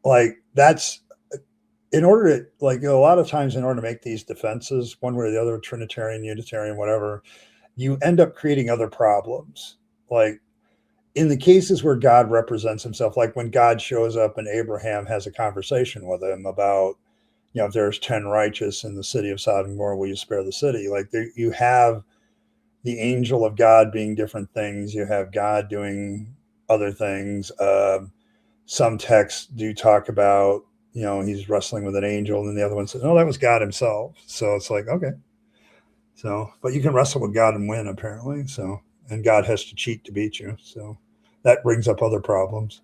Like that's, in order to, like a lot of times in order to make these defenses, one way or the other, Trinitarian, Unitarian, whatever, you end up creating other problems. Like in the cases where God represents himself, like when God shows up and Abraham has a conversation with him about, if there's 10 righteous in the city of Sodom and Gomorrah, will you spare the city? Like you have the angel of God being different things. You have God doing other things. Some texts do talk about, he's wrestling with an angel, and then the other one says, no, that was God himself. So it's like, okay. So, but you can wrestle with God and win apparently. So, and God has to cheat to beat you. So that brings up other problems.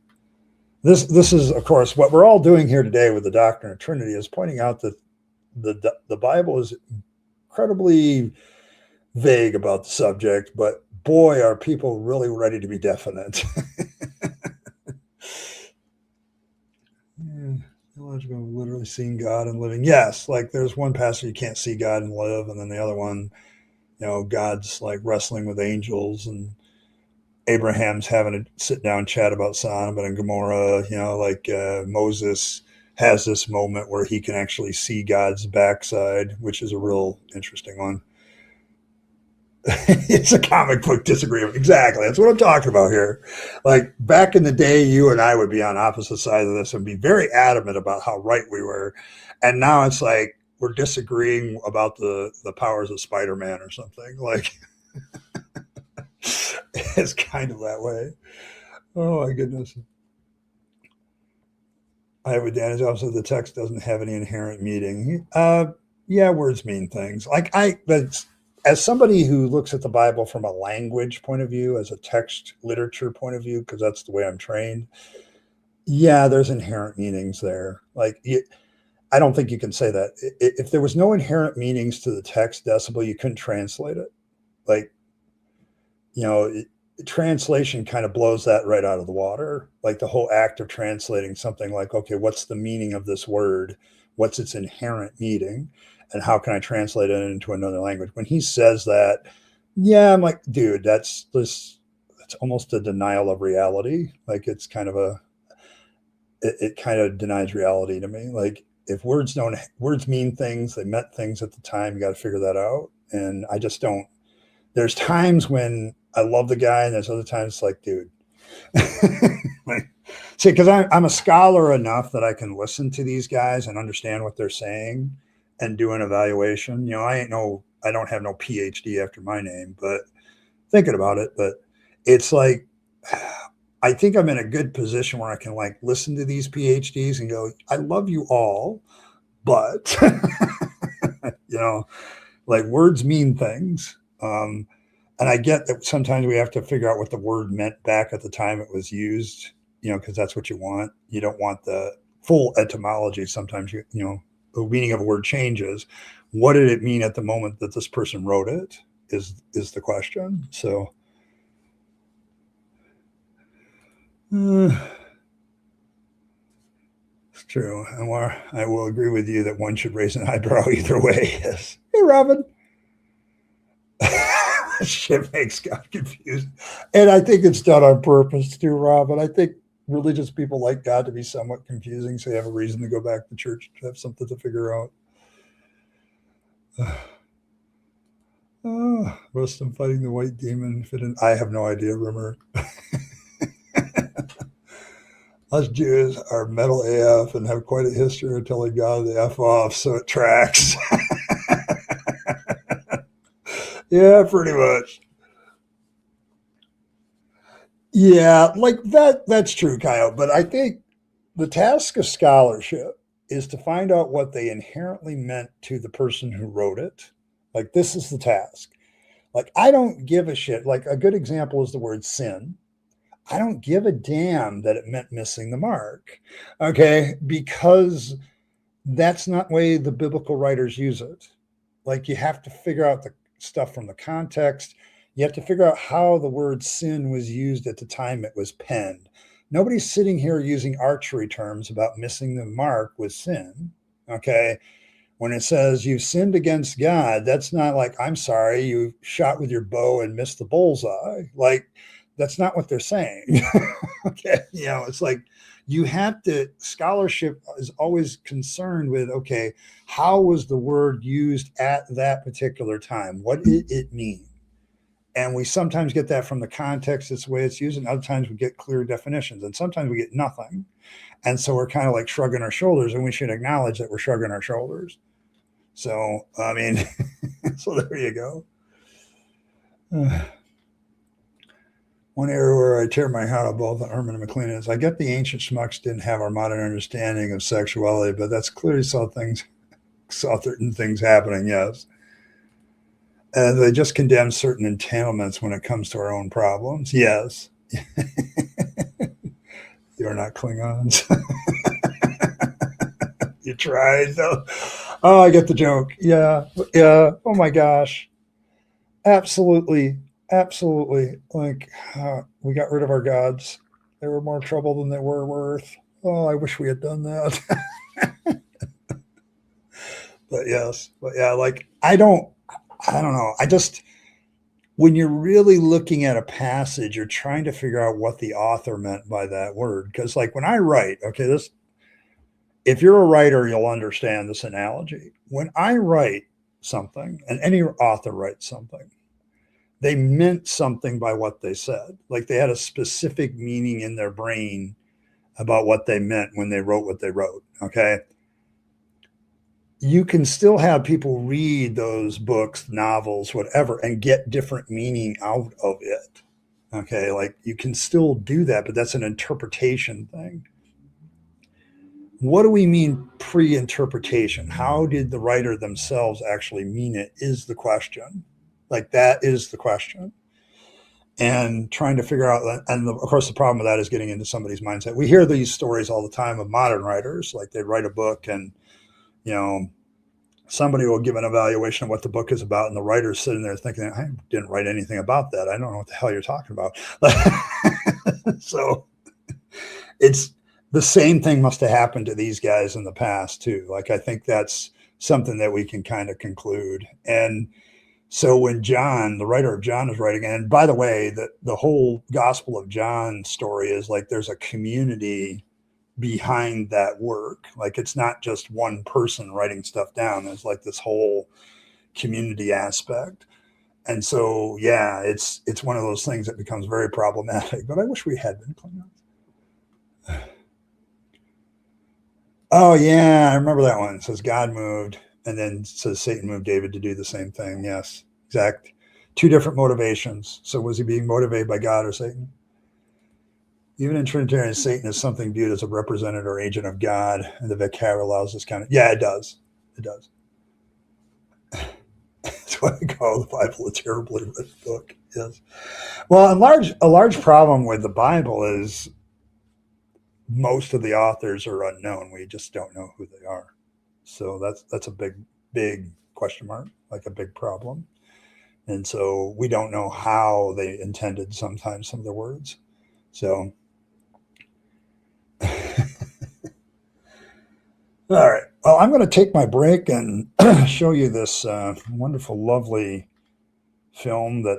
This is, of course, what we're all doing here today with the doctrine of Trinity is pointing out that the Bible is incredibly vague about the subject, but boy, are people really ready to be definite. Illogical, literally seeing God and living. Yes, like there's one passage you can't see God and live, and then the other one, God's like wrestling with angels, and Abraham's having a sit down chat about Sodom and Gomorrah. Moses has this moment where he can actually see God's backside, which is a real interesting one. It's a comic book disagreement. Exactly. That's what I'm talking about here. Like back in the day, you and I would be on opposite sides of this and be very adamant about how right we were. And now it's like we're disagreeing about the powers of Spider-Man or something. Like it's kind of that way. Oh my goodness. I have a Dan's also the text doesn't have any inherent meaning. Yeah, words mean things. But as somebody who looks at the Bible from a language point of view, as a text literature point of view, because that's the way I'm trained, yeah, there's inherent meanings there. I don't think you can say that. If there was no inherent meanings to the text, Decibel, you couldn't translate it. Translation kind of blows that right out of the water. Like the whole act of translating something like, okay, what's the meaning of this word? What's its inherent meaning? And how can I translate it into another language? When he says that, yeah, I'm like, dude, that's almost a denial of reality. Like it's kind of it kind of denies reality to me. Like if words mean things, they meant things at the time, you got to figure that out. And I just don't, there's times when I love the guy and there's other times like, dude, see, because I'm a scholar enough that I can listen to these guys and understand what they're saying and do an evaluation. I don't have no PhD after my name, but thinking about it, but it's like, I think I'm in a good position where I can like listen to these PhDs and go, I love you all, but like words mean things. And I get that sometimes we have to figure out what the word meant back at the time it was used, because that's what you want. You don't want the full etymology. Sometimes the meaning of a word changes. What did it mean at the moment that this person wrote it is the question. So it's true. And I will agree with you that one should raise an eyebrow either way. Yes. Hey, Robin. Shit makes God confused. And I think it's done on purpose too, Robin. I think religious people like God to be somewhat confusing, so they have a reason to go back to church to have something to figure out. Rustum fighting the white demon. I have no idea, Rimmer. Us Jews are metal AF and have quite a history of telling God the F off, so it tracks. Yeah, pretty much. Yeah, like that's true, Kyle. But I think the task of scholarship is to find out what they inherently meant to the person who wrote it. Like, this is the task. Like, I don't give a shit. Like, a good example is the word sin. I don't give a damn that it meant missing the mark. Okay, because that's not the way the biblical writers use it. Like, you have to figure out the stuff from the context. You have to figure out how the word sin was used at the time it was penned. Nobody's sitting here using archery terms about missing the mark with sin. Okay. When it says you sinned against God, that's not like, I'm sorry, you shot with your bow and missed the bullseye. Like, that's not what they're saying. Okay. It's like, scholarship is always concerned with, okay, how was the word used at that particular time? What did it mean? And we sometimes get that from the context, it's the way it's used, and other times we get clear definitions, and sometimes we get nothing. And so we're kind of like shrugging our shoulders, and we should acknowledge that we're shrugging our shoulders. So, I mean, so there you go. One area where I tear my hat on both Herman and McLean is I get the ancient schmucks didn't have our modern understanding of sexuality, but that's clearly saw certain things happening, yes. And they just condemn certain entanglements when it comes to our own problems, yes. You're not Klingons. You tried, though. Oh, I get the joke. Yeah. Oh, my gosh. Absolutely. Like, we got rid of our gods. They were more trouble than they were worth. Oh, I wish we had done that. But yes. But yeah, like, I don't know. When you're really looking at a passage, you're trying to figure out what the author meant by that word. Because, like, when I write, okay, if you're a writer, you'll understand this analogy. When I write something, and any author writes something, they meant something by what they said. Like, they had a specific meaning in their brain about what they meant when they wrote what they wrote. Okay. You can still have people read those books, novels, whatever, and get different meaning out of it. Okay. Like, you can still do that, but that's an interpretation thing. What do we mean pre-interpretation? How did the writer themselves actually mean it is the question. Like, that is the question. And trying to figure out, and of course the problem with that is getting into somebody's mindset. We hear these stories all the time of modern writers, like they write a book and, somebody will give an evaluation of what the book is about, and the writer's sitting there thinking, I didn't write anything about that. I don't know what the hell you're talking about. So it's the same thing must have happened to these guys in the past too. Like, I think that's something that we can kind of conclude. And so when John, the writer of John, is writing, and by the way, the whole Gospel of John story is like there's a community behind that work. Like, it's not just one person writing stuff down. There's like this whole community aspect. And so, yeah, it's one of those things that becomes very problematic. But I wish we had been Klingons. Oh, yeah, I remember that one. It says God moved, and then says Satan moved David to do the same thing. Yes, exact. Two different motivations. So was he being motivated by God or Satan? Even in Trinitarian, Satan is something viewed as a representative or agent of God, and the vocabulary allows this kind of. Yeah, it does. It does. That's why I call the Bible a terribly written book. Yes. Well, a large problem with the Bible is most of the authors are unknown. We just don't know who they are. So that's a big question mark, like a big problem. And so we don't know how they intended sometimes some of the words. So, all right. Well, I'm going to take my break and show you this wonderful, lovely film that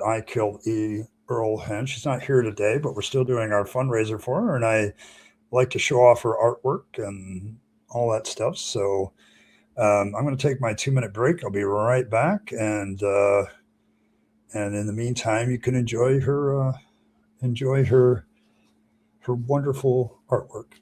Earl had. She's not here today, but we're still doing our fundraiser for her, and I like to show off her artwork and all that stuff. So I'm going to take my 2-minute break. I'll be right back, and in the meantime, you can enjoy her wonderful artwork.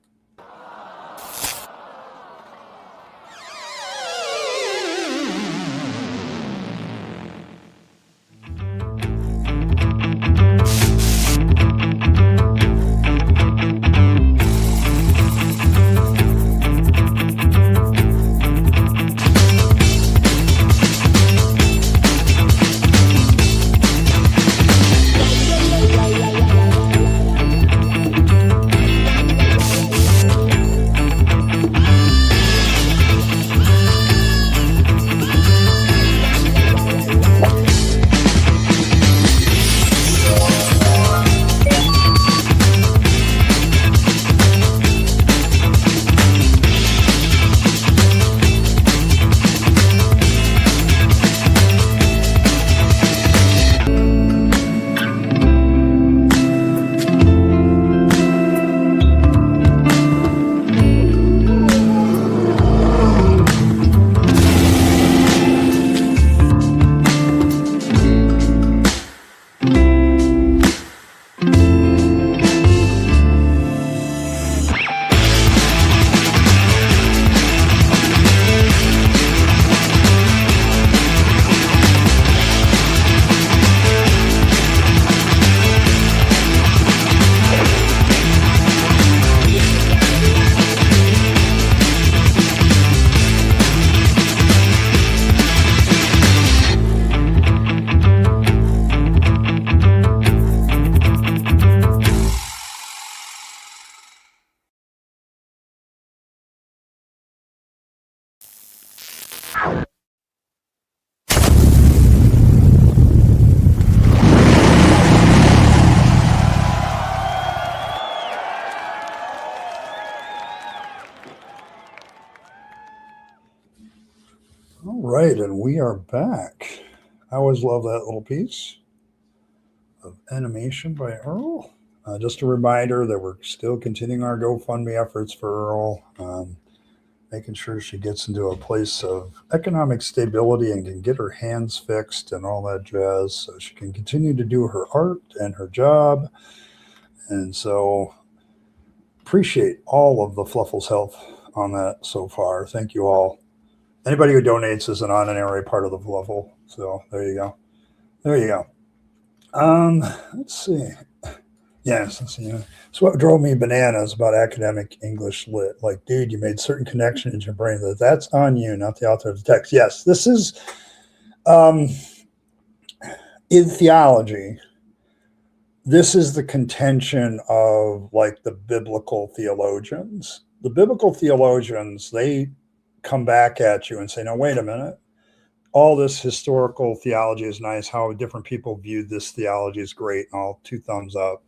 All right, and we are back. I always love that little piece of animation by Earl. Just a reminder that we're still continuing our GoFundMe efforts for Earl, making sure she gets into a place of economic stability and can get her hands fixed and all that jazz so she can continue to do her art and her job. And so appreciate all of the Fluffle's help on that so far. Thank you all. Anybody who donates is an honorary part of the Fluffle. So there you go. There you go. Let's see. Yes, let's see. It's what drove me bananas about academic English lit. Like, dude, you made certain connections in your brain that's on you, not the author of the text. Yes, this is in theology. This is the contention of like the biblical theologians. The biblical theologians, they come back at you and say, no, wait a minute. All this historical theology is nice. How different people viewed this theology is great. And all 2 thumbs up.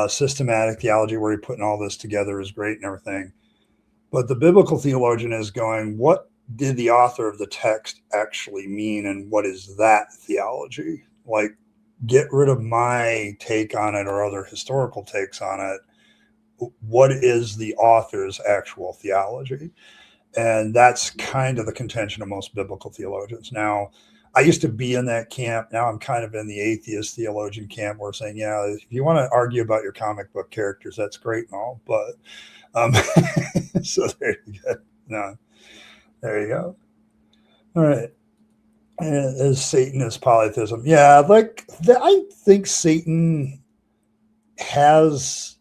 Systematic theology, where you're putting all this together, is great and everything. But the biblical theologian is going, what did the author of the text actually mean? And what is that theology? Like, get rid of my take on it or other historical takes on it. What is the author's actual theology? And that's kind of the contention of most biblical theologians. Now, I used to be in that camp. Now I'm kind of in the atheist theologian camp. We're saying, yeah, if you want to argue about your comic book characters, that's great and all. But so there you go. No, there you go. All right. Is Satan is polytheism? Yeah, like I think Satan has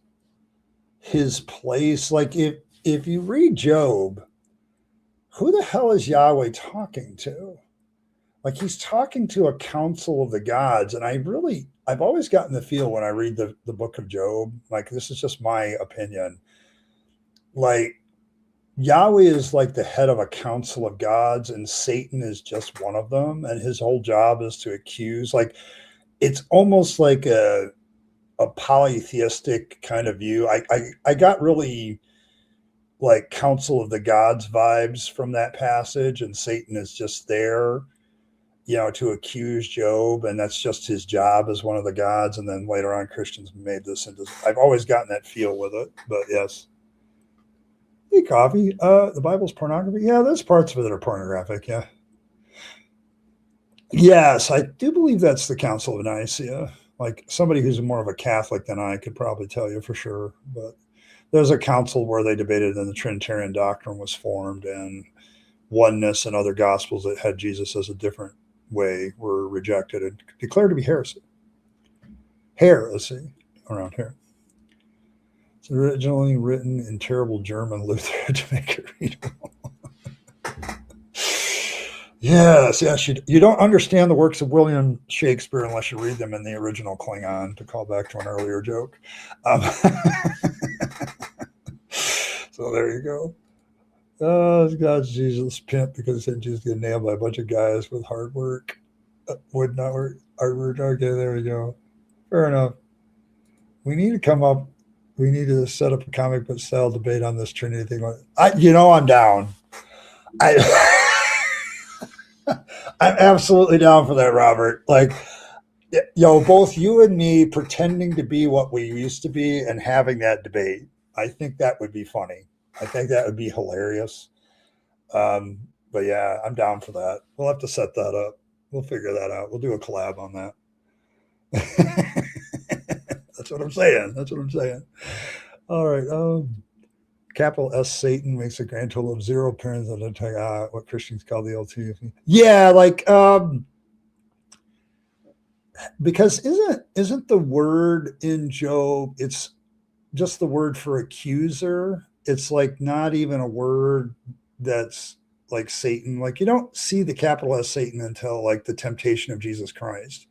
his place. Like if you read Job, who the hell is Yahweh talking to? like he's talking to a council of the gods. And I've always gotten the feel when I read the book of Job, like this is just my opinion, like Yahweh is like the head of a council of gods and Satan is just one of them. And his whole job is to accuse, like it's almost like a polytheistic kind of view. I got really like council of the gods vibes from that passage, and Satan is just there, to accuse Job, and that's just his job as one of the gods. And then later on, Christians made this into. I've always gotten that feel with it, but yes. Hey, coffee. The Bible's pornography. Yeah, there's parts of it that are pornographic. Yeah. Yes, I do believe that's the Council of Nicaea. Like somebody who's more of a Catholic than I could probably tell you for sure, but there's a council where they debated and the Trinitarian doctrine was formed, and oneness and other gospels that had Jesus as a different way were rejected and declared to be heresy. Heresy around here. It's originally written in terrible German Luther to make it readable. Yes. You don't understand the works of William Shakespeare unless you read them in the original Klingon, to call back to an earlier joke. So there you go. God's Jesus pimp because he said Jesus get nailed by a bunch of guys with hard work. Would not work. Hard work. Okay, there we go. Fair enough. We need to set up a comic book style debate on this Trinity thing. I'm down. I'm absolutely down for that, Robert. Like, both you and me pretending to be what we used to be and having that debate. I think that would be funny. I think that would be hilarious. But yeah, I'm down for that. We'll have to set that up. We'll figure that out. We'll do a collab on that. That's what I'm saying. All right. Capital S Satan makes a grand total of 0 appearance on the what Christians call the LT. Yeah, like because isn't the word in Job, it's just the word for accuser. It's like not even a word that's like Satan. Like you don't see the capital S Satan until like the temptation of Jesus Christ.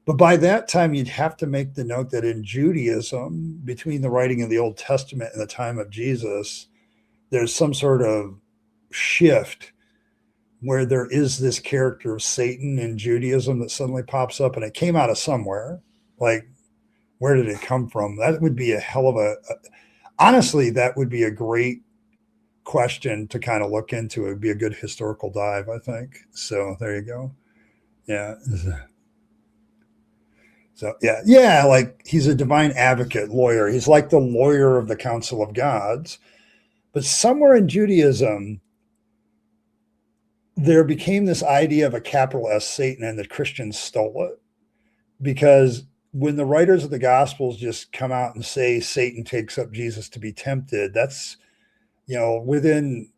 But by that time, you'd have to make the note that in Judaism, between the writing of the Old Testament and the time of Jesus, there's some sort of shift where there is this character of Satan in Judaism that suddenly pops up, and it came out of somewhere. Like, where did it come from? That would be a hell of honestly, that would be a great question to kind of look into. It would be a good historical dive, I think. So there you go. Yeah. So yeah, like he's a divine advocate, lawyer. He's like the lawyer of the Council of Gods. But somewhere in Judaism, there became this idea of a capital S Satan, and the Christians stole it. Because when the writers of the Gospels just come out and say Satan takes up Jesus to be tempted, that's, within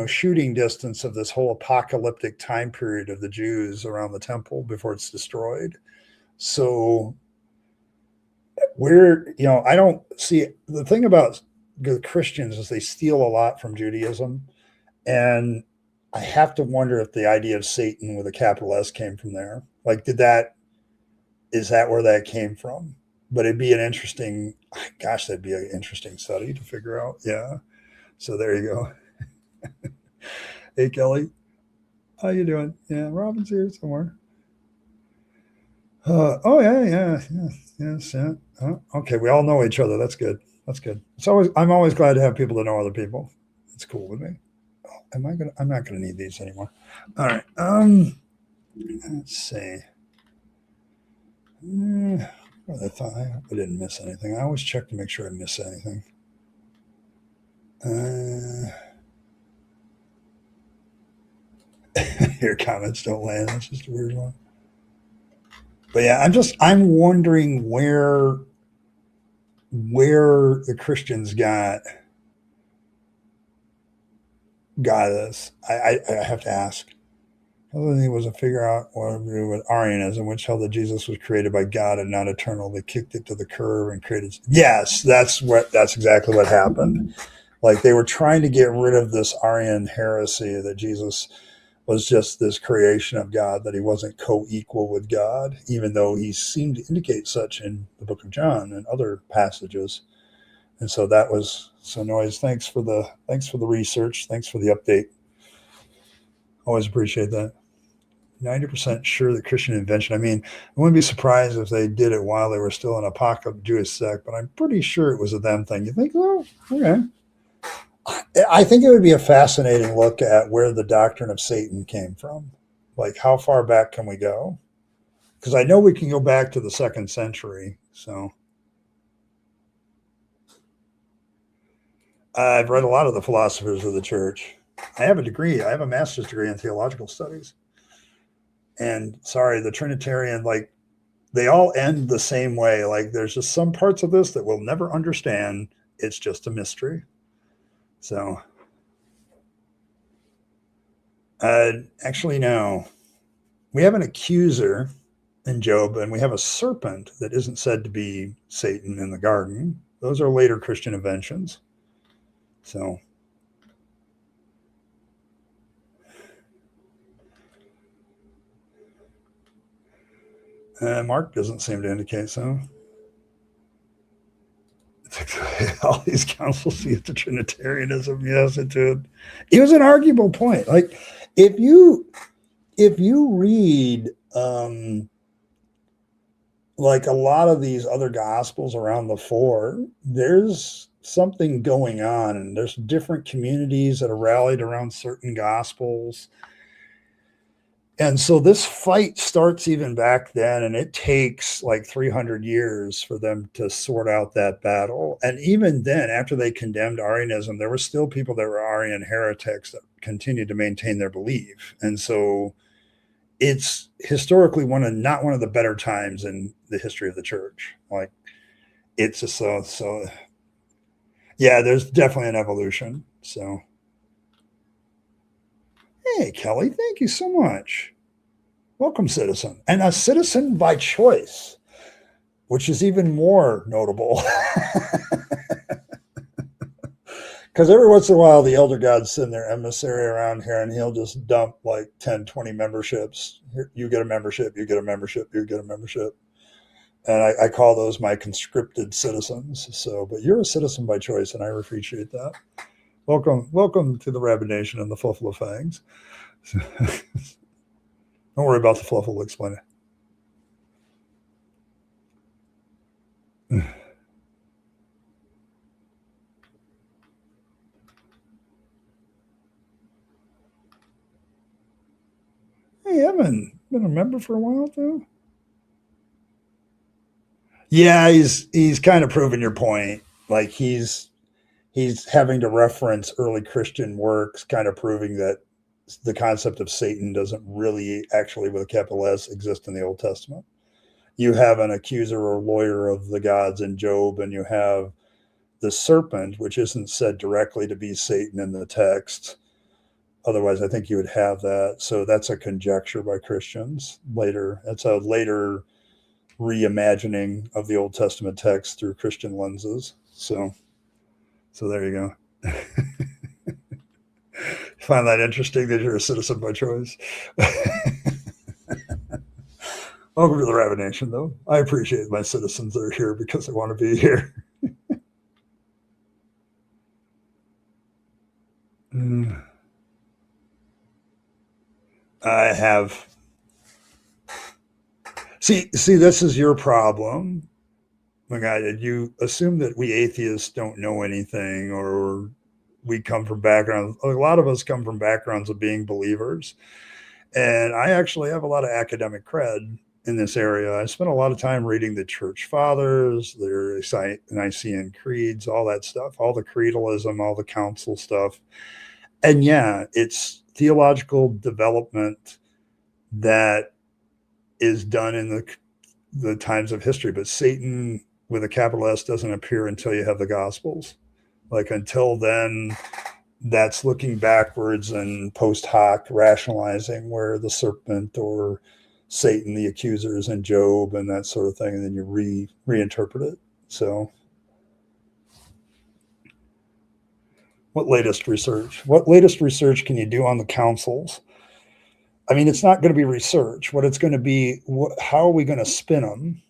shooting distance of this whole apocalyptic time period of the Jews around the temple before it's destroyed. So I don't see the thing about the Christians is they steal a lot from Judaism. And I have to wonder if the idea of Satan with a capital S came from there. Like, is that where that came from? But it'd be that'd be an interesting study to figure out. Yeah. So there you go. Hey, Kelly, how you doing? Yeah, Robin's here somewhere. Yes. Okay, we all know each other. That's good. I'm always glad to have people that know other people. It's cool with me. I'm not gonna need these anymore. All right. Let's see. I thought I didn't miss anything. I always check to make sure I miss anything. Your comments don't land. That's just a weird one. But yeah, I'm wondering where the Christians got this. I have to ask. Other thing was to figure out what to do with Arianism, which held that Jesus was created by God and not eternal. They kicked it to the curb and created. Yes, that's exactly what happened. Like they were trying to get rid of this Arian heresy that Jesus was just this creation of God, that he wasn't co-equal with God, even though he seemed to indicate such in the book of John and other passages. And so that was so noise. Thanks for the research. Thanks for the update. Always appreciate that. 90% sure that Christian invention. I mean, I wouldn't be surprised if they did it while they were still an apocalyptic Jewish sect, but I'm pretty sure it was a them thing. You think, oh, okay. I think it would be a fascinating look at where the doctrine of Satan came from. Like, how far back can we go? Because I know we can go back to the 2nd century. So I've read a lot of the philosophers of the church. I have a degree. I have a master's degree in theological studies. And sorry, the Trinitarian, like, they all end the same way. Like, there's just some parts of this that we'll never understand. It's just a mystery. So, actually, no. We have an accuser in Job, and we have a serpent that isn't said to be Satan in the garden. Those are later Christian inventions. So, Mark doesn't seem to indicate so. All these councils see it to Trinitarianism. Yes, it did. It was an arguable point. Like, if you read like a lot of these other gospels around the 4, there's something going on, and there's different communities that are rallied around certain gospels. And so this fight starts even back then, and it takes like 300 years for them to sort out that battle. And even then, after they condemned Arianism, there were still people that were Arian heretics that continued to maintain their belief. And so it's historically not one of the better times in the history of the church. Like, it's just so yeah, there's definitely an evolution. So, hey, Kelly, thank you so much. Welcome, citizen. And a citizen by choice, which is even more notable. Because every once in a while, the elder gods send their emissary around here, and he'll just dump like 10, 20 memberships. Here, you get a membership, you get a membership, you get a membership. And I call those my conscripted citizens. So, but you're a citizen by choice, and I appreciate that. Welcome to the Rabbit Nation and the Fluffle of Fangs. Don't worry about the Fluffle, we'll explain it. Hey, Evan, been a member for a while too. Yeah, he's kind of proving your point. Like, he's having to reference early Christian works, kind of proving that the concept of Satan doesn't really actually, with a capital S, exist in the Old Testament. You have an accuser or lawyer of the gods in Job, and you have the serpent, which isn't said directly to be Satan in the text. Otherwise, I think you would have that. So that's a conjecture by Christians later. That's a later reimagining of the Old Testament text through Christian lenses. So there you go. Find that interesting that you're a citizen by choice. Welcome to the Rabbit Nation, though. I appreciate my citizens that are here because they want to be here. I have. See, this is your problem. My guy, did you assume that we atheists don't know anything, or we come from backgrounds? A lot of us come from backgrounds of being believers. And I actually have a lot of academic cred in this area. I spent a lot of time reading the church fathers, their Nicene creeds, all that stuff, all the creedalism, all the council stuff. And yeah, it's theological development that is done in the times of history, but Satan with a capital S doesn't appear until you have the Gospels. Like, until then, that's looking backwards and post hoc rationalizing where the serpent or Satan, the accuser, is in Job and that sort of thing, and then you reinterpret it. So, what latest research can you do on the councils? I mean, it's not going to be research. What it's going to be, how are we going to spin them?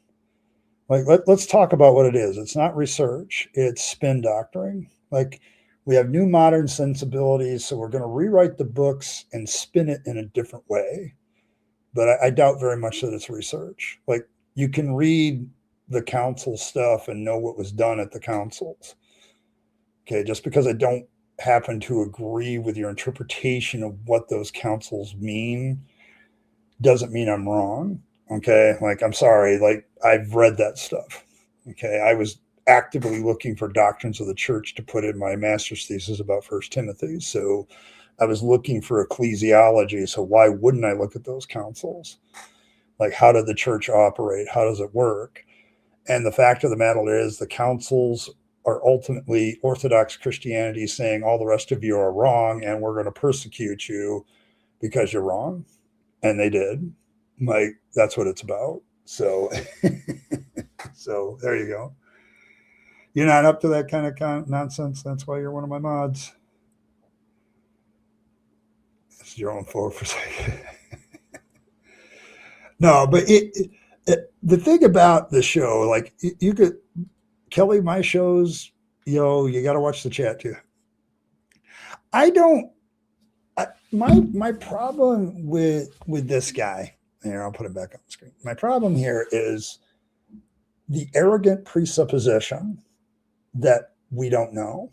Like, let's talk about what it is. It's not research. It's spin doctoring. Like, we have new modern sensibilities, so we're going to rewrite the books and spin it in a different way. But I doubt very much that it's research. Like, you can read the council stuff and know what was done at the councils. Okay, just because I don't happen to agree with your interpretation of what those councils mean doesn't mean I'm wrong. Okay, like, I'm sorry, like, I've read that stuff. Okay, I was actively looking for doctrines of the church to put in my master's thesis about First Timothy. So I was looking for ecclesiology. So why wouldn't I look at those councils? Like, how did the church operate? How does it work? And the fact of the matter is, the councils are ultimately Orthodox Christianity saying all the rest of you are wrong and we're going to persecute you because you're wrong. And they did. Like, that's what it's about. So, so there you go. You're not up to that kind of nonsense. That's why you're one of my mods. That's your own fault for saying. No, but the thing about the show, like, you could, Kelly, my shows, you got to watch the chat too. My problem with this guy, here, I'll put it back on the screen. My problem here is the arrogant presupposition that we don't know.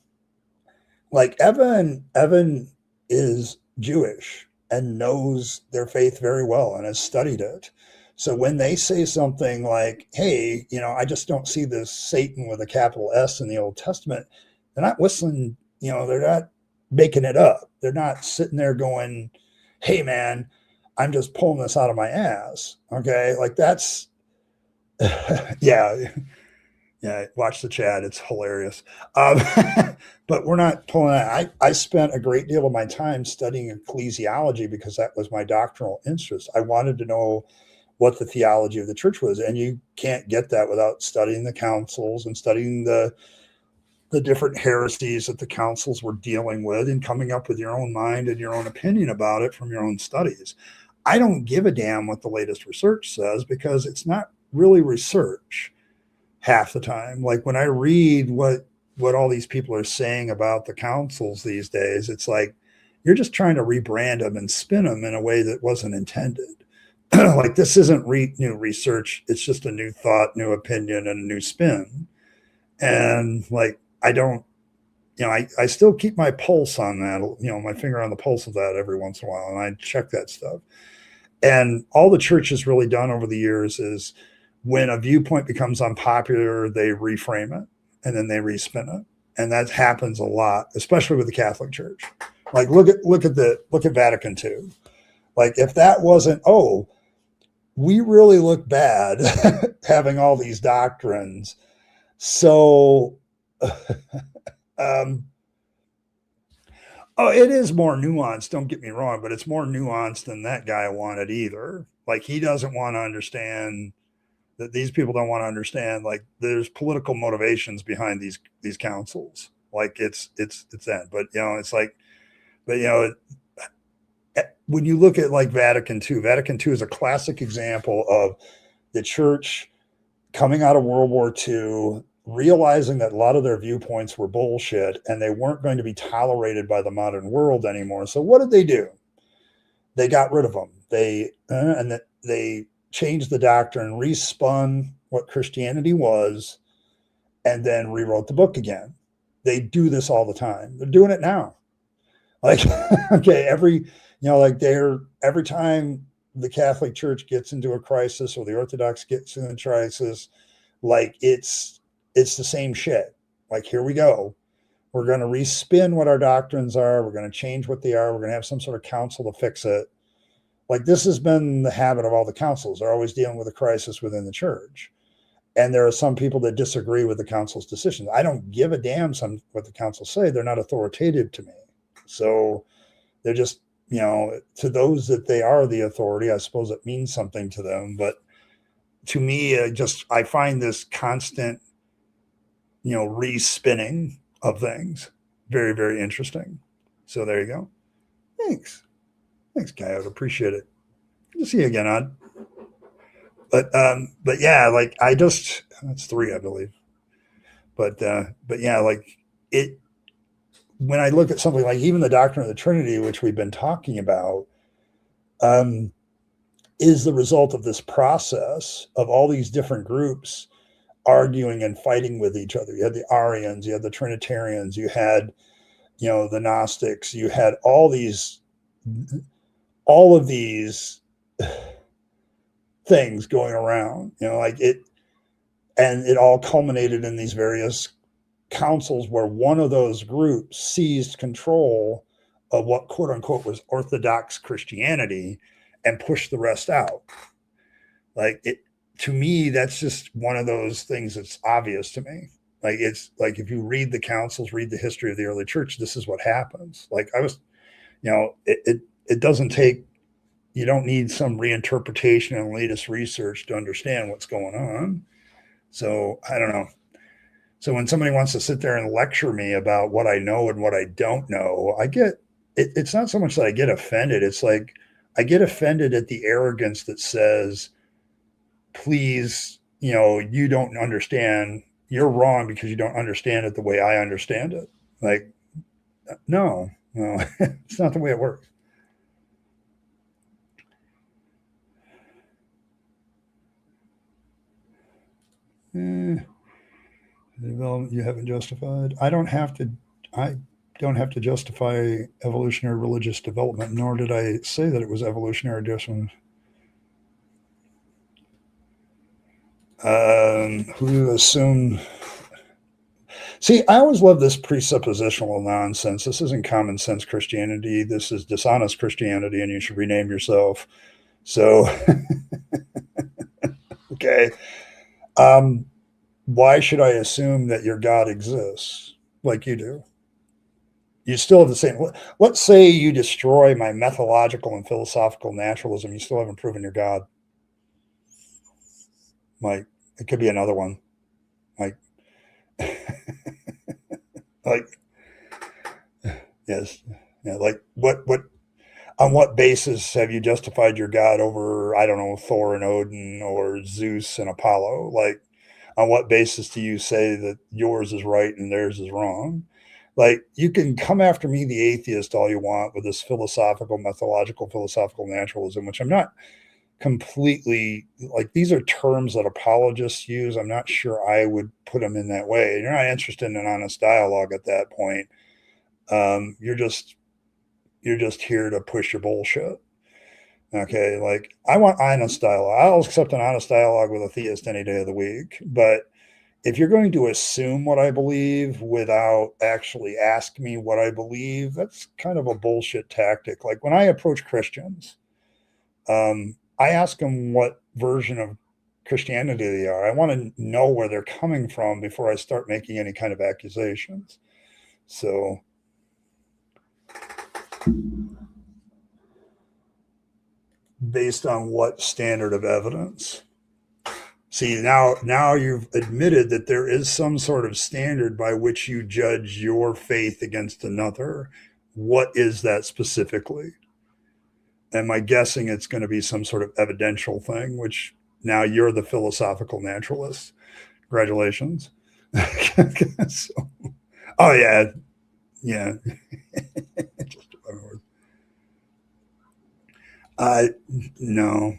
Like, Evan is Jewish and knows their faith very well and has studied it. So when they say something like, hey, I just don't see this Satan with a capital S in the Old Testament, they're not whistling, they're not making it up. They're not sitting there going, hey, man, I'm just pulling this out of my ass. Okay. Like, that's, yeah, watch the chat. It's hilarious. But we're not pulling that. I spent a great deal of my time studying ecclesiology because that was my doctrinal interest. I wanted to know what the theology of the church was. And you can't get that without studying the councils and studying the different heresies that the councils were dealing with and coming up with your own mind and your own opinion about it from your own studies. I don't give a damn what the latest research says because it's not really research half the time. Like, when I read what all these people are saying about the councils these days, it's like, you're just trying to rebrand them and spin them in a way that wasn't intended. Like, this isn't new research. It's just a new thought, new opinion, and a new spin. And, like, I don't, I still keep my pulse on that, my finger on the pulse of that every once in a while. And I check that stuff. And all the church has really done over the years is, when a viewpoint becomes unpopular, they reframe it and then they respin it. And that happens a lot, especially with the Catholic Church. Like, look at Vatican II. Like, if that wasn't, we really look bad having all these doctrines. So, it is more nuanced, don't get me wrong, but it's more nuanced than that guy wanted either. Like, he doesn't want to understand that these people don't want to understand, like, there's political motivations behind these councils. Like, it's that, but it's like, but when you look at, like, Vatican II is a classic example of the church coming out of World War II, realizing that a lot of their viewpoints were bullshit and they weren't going to be tolerated by the modern world anymore. So what did they do? They got rid of them. They changed the doctrine, respun what Christianity was, and then rewrote the book again. They do this all the time. They're doing it now. Like, okay, every time the Catholic Church gets into a crisis or the Orthodox gets in a crisis, like, it's the same shit. Like, here we go. We're going to respin what our doctrines are. We're going to change what they are. We're going to have some sort of council to fix it. Like, this has been the habit of all the councils. They're always dealing with a crisis within the church. And there are some people that disagree with the council's decisions. I don't give a damn what the councils say. They're not authoritative to me. So they're just, to those that they are the authority, I suppose it means something to them. But to me, I find this constant, respinning of things very, very interesting. So there you go. Thanks, Coyote. Appreciate it. See you again, Odd. But yeah, like that's 3, I believe. But yeah, like it. When I look at something like even the Doctrine of the Trinity, which we've been talking about, is the result of this process of all these different groups arguing and fighting with each other. You had the Arians, you had the Trinitarians, you had, the Gnostics, you had all of these things going around, like it, and it all culminated in these various councils where one of those groups seized control of what quote unquote was Orthodox Christianity and pushed the rest out. Like it, to me, that's just one of those things that's obvious to me. Like it's like if you read the councils, read the history of the early church, this is what happens. Like I was, it doesn't take, you don't need some reinterpretation and latest research to understand what's going on. So I don't know. So when somebody wants to sit there and lecture me about what I know and what I don't know, I get it. It's not so much that I get offended. It's like I get offended at the arrogance that says, please, you don't understand. You're wrong because you don't understand it the way I understand it. Like, no, it's not the way it works. Development you haven't justified. I don't have to justify evolutionary religious development, nor did I say that it was evolutionary development. Who assume? See, I always love this presuppositional nonsense. This isn't common sense Christianity. This is dishonest Christianity, and you should rename yourself. So, okay. Why should I assume that your God exists like you do? You still have the same. Let's say you destroy my methodological and philosophical naturalism. You still haven't proven your God. Like it could be another one. Like, like, yes, yeah. Like what? On what basis have you justified your God over, I don't know, Thor and Odin or Zeus and Apollo? Like, on what basis do you say that yours is right and theirs is wrong? Like, you can come after me, the atheist, all you want with this philosophical, methodological, philosophical naturalism, which I'm not completely like. These are terms that apologists use. I'm not sure I would put them in that way. You're not interested in an honest dialogue at that point. You're just here to push your bullshit. Okay, like I want honest dialogue. I'll accept an honest dialogue with a theist any day of the week. But if you're going to assume what I believe without actually asking me what I believe, that's kind of a bullshit tactic. Like when I approach Christians, I ask them what version of Christianity they are. I want to know where they're coming from before I start making any kind of accusations. So based on what standard of evidence? See, now you've admitted that there is some sort of standard by which you judge your faith against another. What is that specifically? Am I guessing it's going to be some sort of evidential thing, which now you're the philosophical naturalist. Congratulations. So, oh, yeah. Yeah. Just no.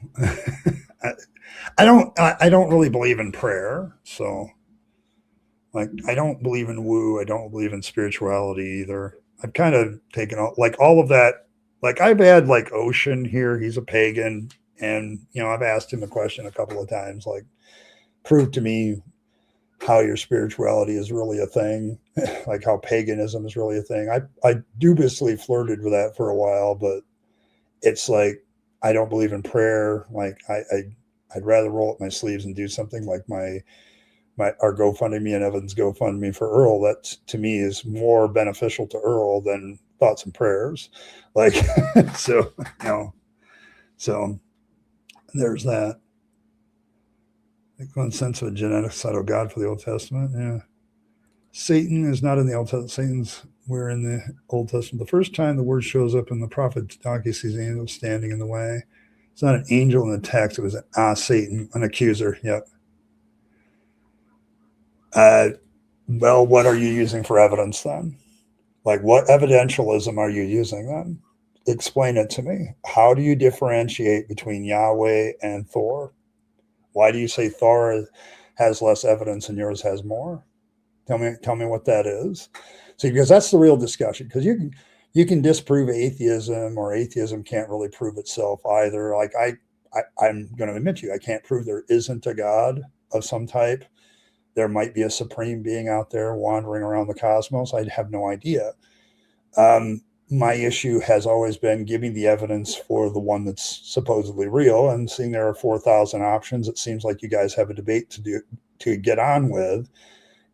I don't really believe in prayer. So like, I don't believe in woo. I don't believe in spirituality either. I've kind of taken all of that. Like I've had like Ocean here. He's a pagan. And, I've asked him a question a couple of times, like prove to me how your spirituality is really a thing, like how paganism is really a thing. I dubiously flirted with that for a while, but it's like, I don't believe in prayer. Like I'd rather roll up my sleeves and do something like our GoFundMe and Evan's GoFundMe for Earl. That to me is more beneficial to Earl than thoughts and prayers. Like, so there's that. Like one sense of a genetic side of God for the Old Testament. Yeah. Satan is not in the Old Testament. We're in the Old Testament. The first time the word shows up in the prophet donkey sees angels standing in the way. It's not an angel in the text. It was Satan, an accuser. Yep. Well, what are you using for evidence then? Like, what evidentialism are you using then? Explain it to me. How do you differentiate between Yahweh and Thor? Why do you say Thor has less evidence and yours has more? Tell me what that is. See, because that's the real discussion. Because you can disprove atheism, or atheism can't really prove itself either. Like I'm going to admit to you, I can't prove there isn't a God of some type. There might be a supreme being out there wandering around the cosmos. I have no idea. My issue has always been giving the evidence for the one that's supposedly real, and seeing there are 4,000 options. It seems like you guys have a debate to get on with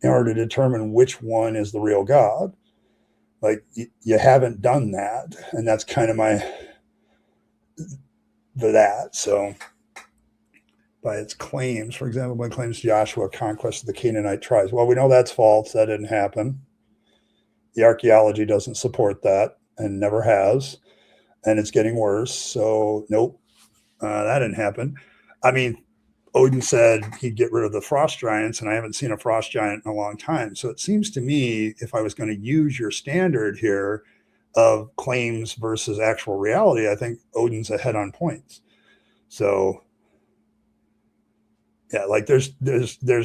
in order to determine which one is the real God. Like, you haven't done that, and that's kind of for that. So by its claims, for example, by claims Joshua conquest of the Canaanite tribes. Well, we know that's false. That didn't happen. The archaeology doesn't support that and never has, and it's getting worse. So nope, that didn't happen. I mean, Odin said he'd get rid of the frost giants, and I haven't seen a frost giant in a long time. So it seems to me, if I was going to use your standard here of claims versus actual reality, I think Odin's ahead on points. So yeah, like there's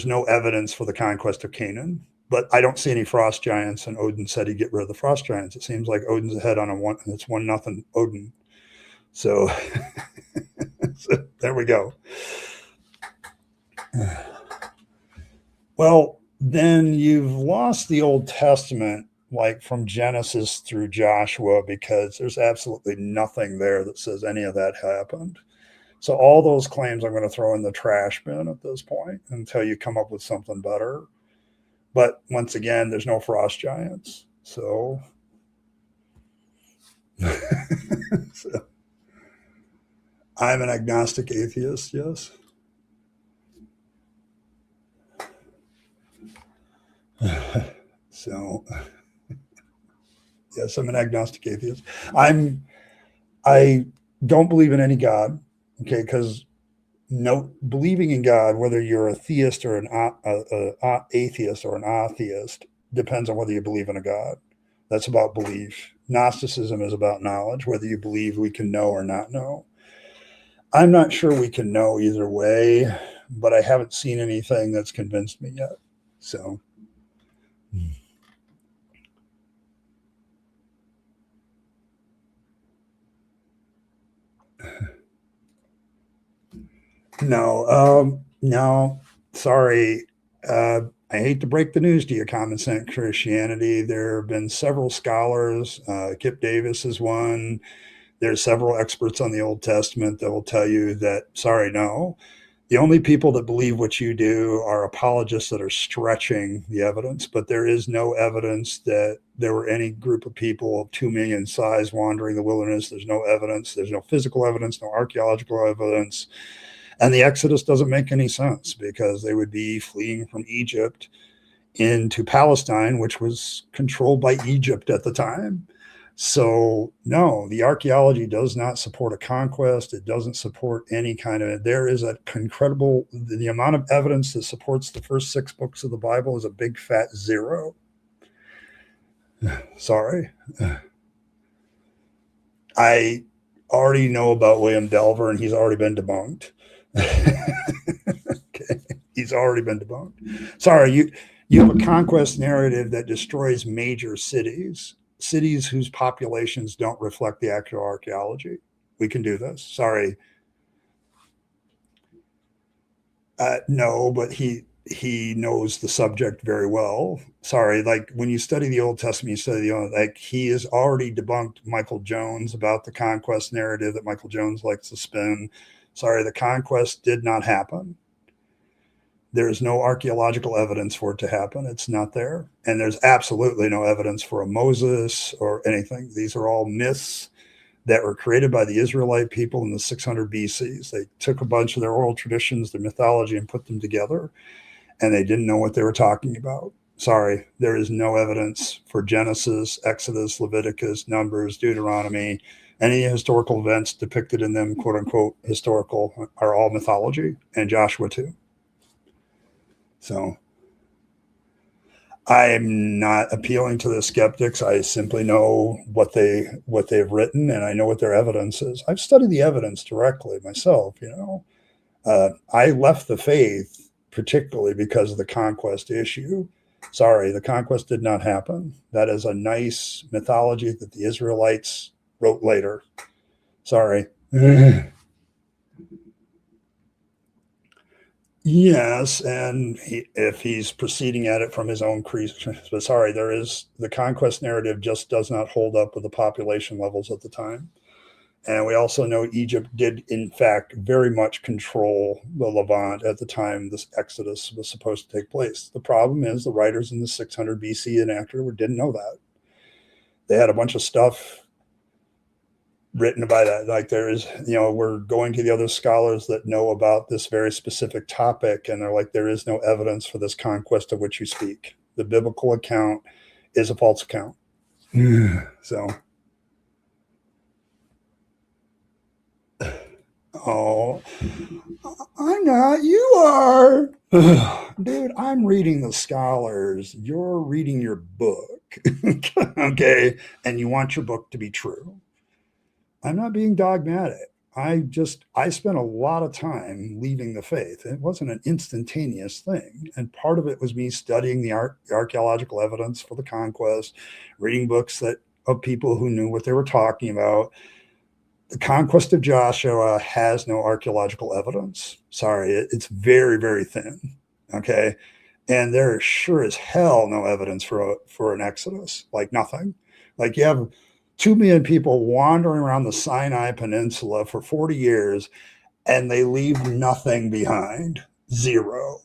no evidence for the conquest of Canaan, but I don't see any frost giants, and Odin said he'd get rid of the frost giants. It seems like Odin's ahead on it's 1-0 Odin. So, so there we go. Well, then you've lost the Old Testament, like from Genesis through Joshua, because there's absolutely nothing there that says any of that happened. So all those claims I'm going to throw in the trash bin at this point until you come up with something better. But once again, there's no frost giants. So, so I'm an agnostic atheist, yes. So, yes, I'm an agnostic atheist. I don't believe in any God, okay? Because believing in God, whether you're a theist or an atheist or an atheist, depends on whether you believe in a God. That's about belief. Gnosticism is about knowledge, whether you believe we can know or not know. I'm not sure we can know either way, but I haven't seen anything that's convinced me yet. So. No, sorry. I hate to break the news to you, Common Sense Christianity. There have been several scholars. Kip Davis is one. There's several experts on the Old Testament that will tell you that, sorry, no. The only people that believe what you do are apologists that are stretching the evidence, but there is no evidence that there were any group of people of 2 million size wandering the wilderness. There's no evidence. There's no physical evidence, no archaeological evidence. And the Exodus doesn't make any sense because they would be fleeing from Egypt into Palestine, which was controlled by Egypt at the time. So no, the archaeology does not support a conquest. It doesn't support any kind of, there is an incredible, the amount of evidence that supports the first 6 books of the Bible is a big fat 0. Sorry. I already know about William Delver, and he's already been debunked. Okay. He's already been debunked. Sorry, you have a conquest narrative that destroys major cities whose populations don't reflect the actual archaeology. We can do this. Sorry. No, but he knows the subject very well. Sorry, like when you study the Old Testament, you study the Old, like he has already debunked Michael Jones about the conquest narrative that Michael Jones likes to spin. Sorry, the conquest did not happen. There's no archaeological evidence for it to happen. It's not there. And there's absolutely no evidence for a Moses or anything. These are all myths that were created by the Israelite people in the 600 BCs. They took a bunch of their oral traditions, their mythology, and put them together, and they didn't know what they were talking about. Sorry, there is no evidence for Genesis, Exodus, Leviticus, Numbers, Deuteronomy, Any historical events depicted in them, quote unquote, historical, are all mythology, and Joshua too. So I'm not appealing to the skeptics. I simply know what they've written, and I know what their evidence is. I've studied the evidence directly myself. I left the faith particularly because of the conquest issue. Sorry, the conquest did not happen. That is a nice mythology that the Israelites wrote later. Sorry. Yes, and if he's proceeding at it from his own creation, but sorry, the conquest narrative just does not hold up with the population levels at the time. And we also know Egypt did, in fact, very much control the Levant at the time this Exodus was supposed to take place. The problem is the writers in the 600 BC and after didn't know that. They had a bunch of stuff written by that. Like we're going to the other scholars that know about this very specific topic, and they're like, there is no evidence for this conquest of which you speak. The biblical account is a false account. So... Oh, I'm not. You are. Dude, I'm reading the scholars. You're reading your book. Okay. And you want your book to be true. I'm not being dogmatic. I spent a lot of time leaving the faith. It wasn't an instantaneous thing. And part of it was me studying the archaeological evidence for the conquest, reading books of people who knew what they were talking about. The conquest of Joshua has no archaeological evidence. Sorry, it's very, very thin. Okay. And there is sure as hell no evidence for an Exodus, like nothing. Like you have 2 million people wandering around the Sinai Peninsula for 40 years, and they leave nothing behind. Zero.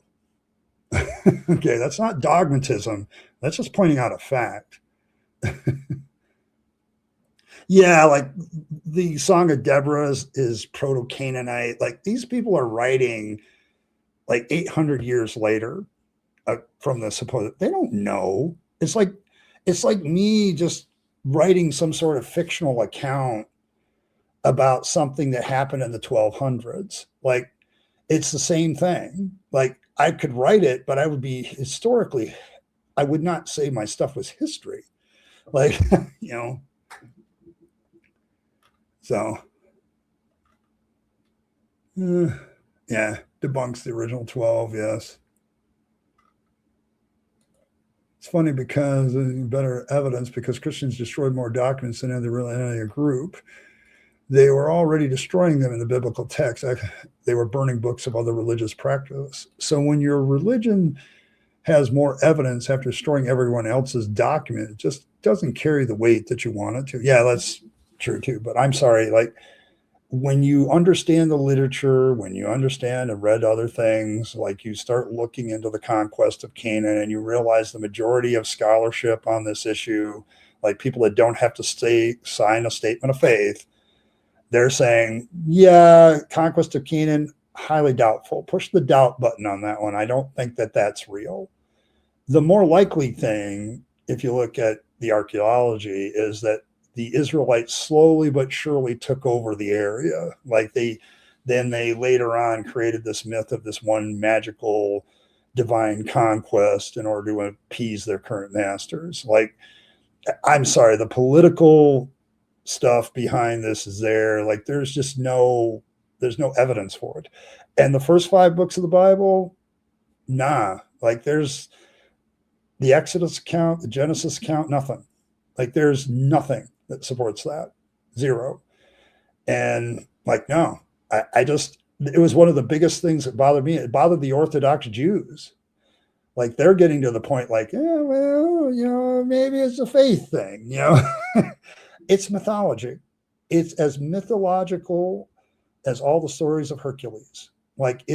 Okay, that's not dogmatism. That's just pointing out a fact. Yeah, like the Song of Deborah is Proto-Canaanite. Like these people are writing like 800 years later from the supposed. They don't know. It's like me just writing some sort of fictional account about something that happened in the 1200s. Like it's the same thing. Like I could write it, but I would be historically. I would not say my stuff was history. Like So, yeah, debunks the original 12, yes. It's funny because better evidence because Christians destroyed more documents than any other group. They were already destroying them in the biblical text. They were burning books of other religious practice. So when your religion has more evidence after destroying everyone else's document, it just doesn't carry the weight that you want it to. Yeah, that's true too, but I'm sorry, like when you understand the literature, when you understand and read other things, like you start looking into the conquest of Canaan and you realize the majority of scholarship on this issue, like people that don't have to sign a statement of faith, they're saying, yeah, conquest of Canaan, highly doubtful. Push the doubt button on that one. I don't think that that's real. The more likely thing, if you look at the archaeology, is that the Israelites slowly but surely took over the area. Like they later on created this myth of this one magical divine conquest in order to appease their current masters. Like, I'm sorry, the political stuff behind this is there. Like there's no evidence for it. And the first 5 books of the Bible, nah, like there's the Exodus account, the Genesis account, nothing. Like there's nothing that supports that. Zero. And like, no, it was one of the biggest things that bothered me. It bothered the Orthodox Jews. Like they're getting to the point like, yeah, well, maybe it's a faith thing, It's mythology. It's as mythological as all the stories of Hercules. Like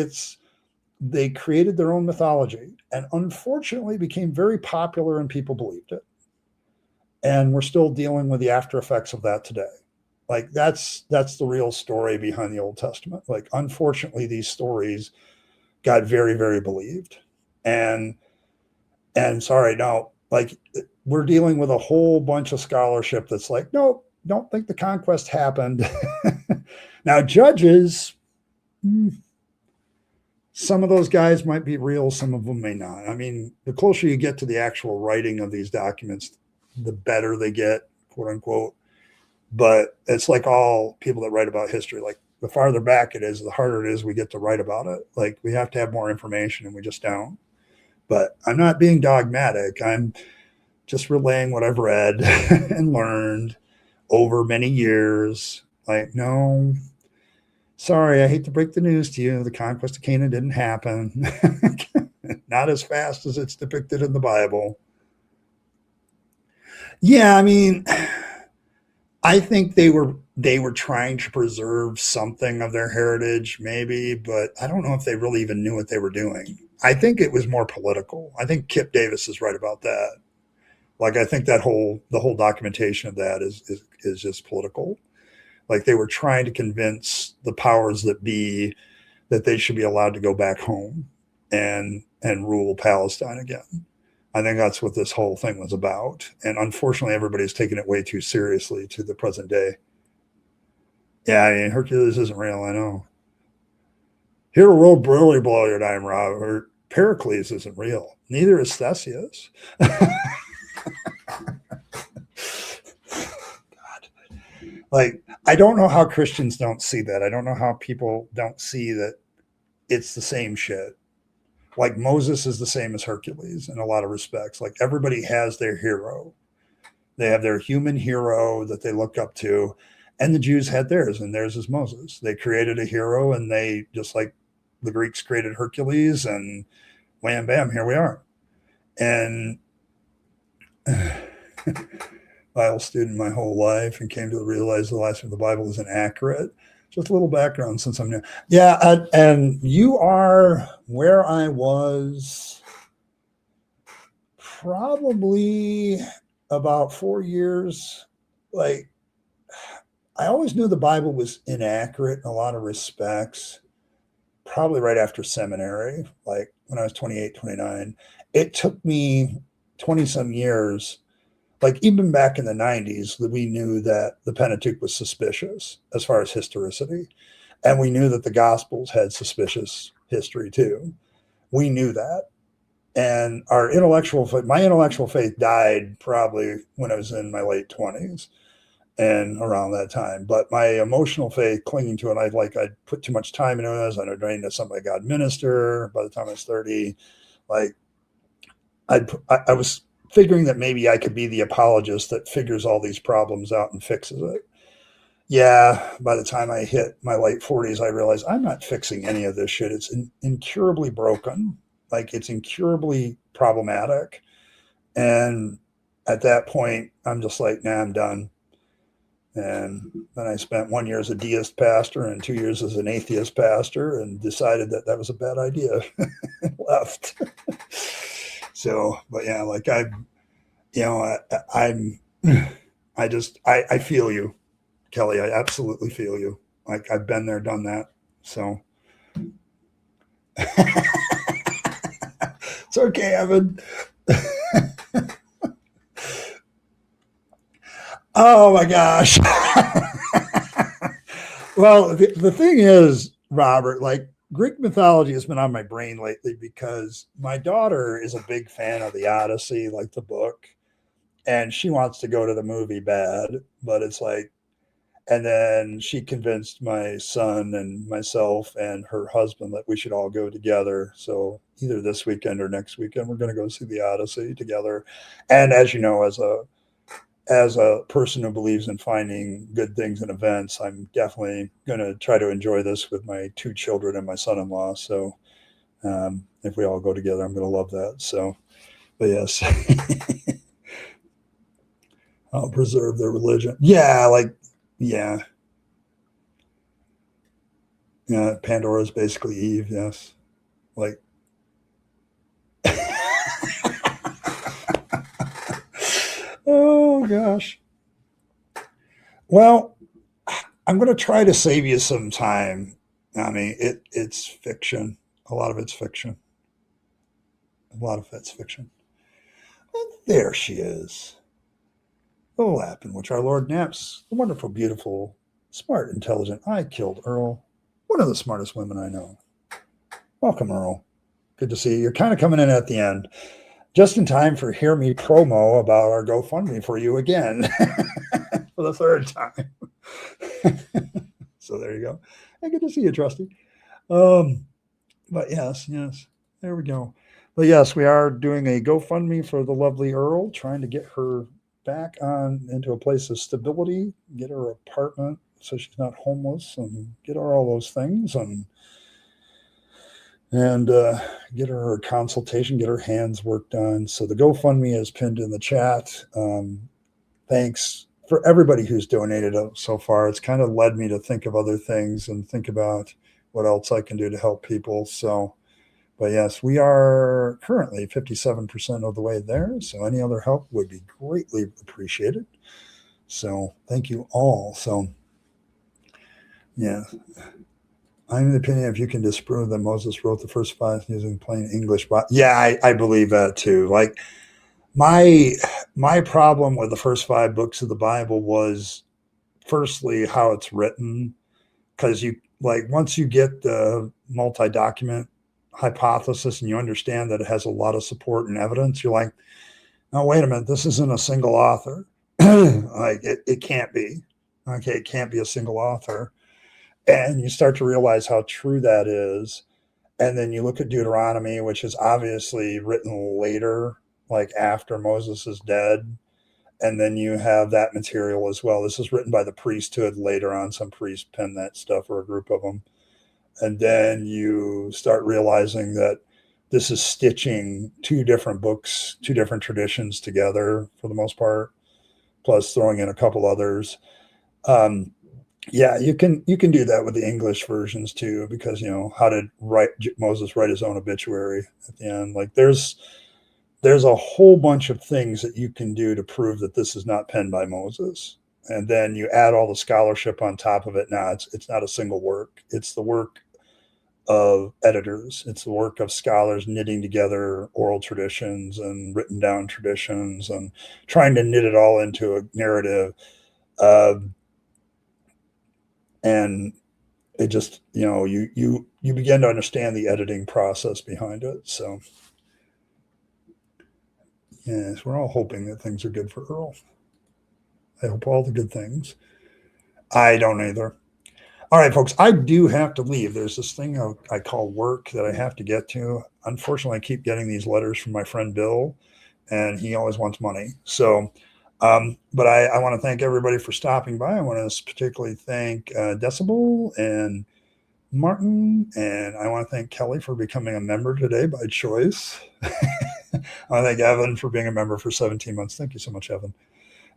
they created their own mythology and unfortunately became very popular and people believed it. And we're still dealing with the after effects of that today. Like that's the real story behind the Old Testament. Like, unfortunately, these stories got very, very believed. And sorry, no, like we're dealing with a whole bunch of scholarship that's like, nope, don't think the conquest happened. Now, judges, some of those guys might be real, some of them may not. I mean, the closer you get to the actual writing of these documents, the better they get, quote unquote. But it's like all people that write about history, like the farther back it is, the harder it is we get to write about it. Like we have to have more information and we just don't. But I'm not being dogmatic. I'm just relaying what I've read and learned over many years. Like, no, sorry, I hate to break the news to you. The conquest of Canaan didn't happen. Not as fast as it's depicted in the Bible. Yeah, I mean, I think they were trying to preserve something of their heritage, maybe, but I don't know if they really even knew what they were doing. I think it was more political. I think Kip Davis is right about that. Like, I think the whole documentation of that is just political. Like, they were trying to convince the powers that be that they should be allowed to go back home and rule Palestine again. I think that's what this whole thing was about. And unfortunately, everybody's taken it way too seriously to the present day. Yeah, I mean, Hercules isn't real, I know. Here will really blow your dime, Robert. Pericles isn't real. Neither is Theseus. God. Like, I don't know how Christians don't see that. I don't know how people don't see that it's the same shit. Like, Moses is the same as Hercules in a lot of respects. Like, everybody has their hero. They have their human hero that they look up to. And the Jews had theirs, and theirs is Moses. They created a hero, and they, just like the Greeks created Hercules, and wham, bam, here we are. And Bible student my whole life and came to realize the last of the Bible isn't accurate. Just a little background since I'm new. Yeah, and you are where I was probably about 4 years. Like, I always knew the Bible was inaccurate in a lot of respects, probably right after seminary, like when I was 28, 29. It took me 20 some years, like even back in the 90s, that we knew that the Pentateuch was suspicious as far as historicity. And we knew that the Gospels had suspicious history too. We knew that. And my intellectual faith died probably when I was in my late 20s and around that time. But my emotional faith, clinging to it, I'd put too much time into it. I was ordained as something like God minister by the time I was 30. Like, I was figuring that maybe I could be the apologist that figures all these problems out and fixes it. Yeah, by the time I hit my late 40s, I realized I'm not fixing any of this shit. It's incurably broken. Like, it's incurably problematic. And at that point, I'm just like, nah, I'm done. And then I spent 1 year as a deist pastor and 2 years as an atheist pastor and decided that that was a bad idea and left. So, but yeah, like I feel you, Kelly. I absolutely feel you. Like, I've been there, done that. So it's okay, Evan. Oh my gosh. Well, the thing is, Robert, like, Greek mythology has been on my brain lately because my daughter is a big fan of the Odyssey, like the book, and she wants to go to the movie bad, but it's like, and then she convinced my son and myself and her husband that we should all go together. So either this weekend or next weekend, we're going to go see the Odyssey together. And as you know, as a person who believes in finding good things in events, I'm definitely going to try to enjoy this with my 2 children and my son-in-law. So if we all go together, I'm going to love that. So, but yes, I'll preserve their religion. Yeah, like, yeah. Yeah, Pandora is basically Eve, yes. Like, oh gosh. Well, I'm going to try to save you some time. I mean, it's fiction. A lot of it's fiction. A lot of it's fiction. And there she is. lap in which our Lord naps the wonderful, beautiful, smart, intelligent IKIlledEarl, one of the smartest women I know. Welcome, Earl. Good to see you. You're kind of coming in at the end, just in time for Hear Me promo about our GoFundMe for you again for the third time. So there you go. Hey, good to see you, Trusty. But yes, there we go. But yes, we are doing a GoFundMe for the lovely Earl, trying to get her back on into a place of stability, get her apartment so she's not homeless, and get her all those things, and get her a consultation, get her hands worked on. So the GoFundMe is pinned in the chat. Thanks for everybody who's donated so far. It's kind of led me to think of other things and think about what else I can do to help people. So, but yes, we are currently 57% of the way there. So any other help would be greatly appreciated. So thank you all. So yeah, I'm of the opinion if you can disprove that Moses wrote the first 5 using plain English. But yeah, I believe that too. Like my problem with the first 5 books of the Bible was firstly how it's written, because you like once you get the multi-document hypothesis and you understand that it has a lot of support and evidence, you're like, no, wait a minute, this isn't a single author. Like it can't be. Okay, it can't be a single author. And you start to realize how true that is. And then you look at Deuteronomy, which is obviously written later, like after Moses is dead. And then you have that material as well. This is written by the priesthood later on. Some priests penned that stuff, or a group of them. And then you start realizing that this is stitching 2 different books, 2 different traditions together for the most part, plus throwing in a couple others. Yeah, you can do that with the English versions too, because how did Moses write his own obituary at the end? Like there's a whole bunch of things that you can do to prove that this is not penned by Moses. And then you add all the scholarship on top of it. Now it's not a single work. It's the work of editors. It's the work of scholars knitting together oral traditions and written down traditions and trying to knit it all into a narrative. And it just, you begin to understand the editing process behind it. So yes, we're all hoping that things are good for Earl. I hope all the good things. I don't either. All right, folks, I do have to leave. There's this thing I call work that I have to get to. Unfortunately, I keep getting these letters from my friend Bill, and he always wants money. So, but I want to thank everybody for stopping by. I want to particularly thank Decibel and Martin, and I want to thank Kelly for becoming a member today by choice. I want to thank Evan for being a member for 17 months. Thank you so much, Evan.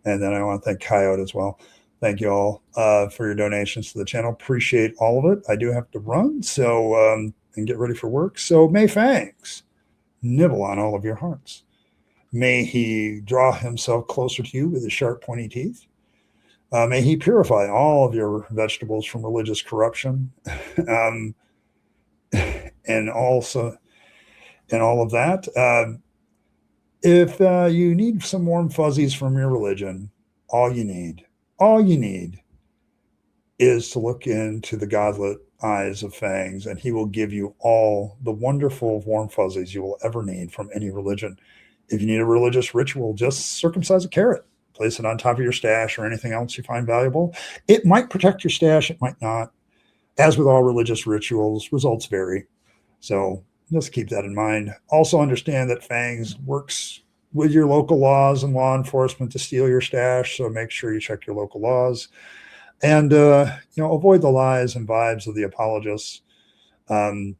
And then I want to thank Coyote as well. Thank you all for your donations to the channel. Appreciate all of it. I do have to run, so and get ready for work. So may Fangs nibble on all of your hearts. May he draw himself closer to you with his sharp, pointy teeth. May he purify all of your vegetables from religious corruption, and also and all of that. If you need some warm fuzzies from your religion, all you need is to look into the godlit eyes of Fangs, and he will give you all the wonderful warm fuzzies you will ever need from any religion. If you need a religious ritual, just circumcise a carrot, place it on top of your stash or anything else you find valuable. It might protect your stash, it might not. As with all religious rituals, results vary. So just keep that in mind. Also understand that Fangs works with your local laws and law enforcement to steal your stash. So make sure you check your local laws, and avoid the lies and vibes of the apologists, and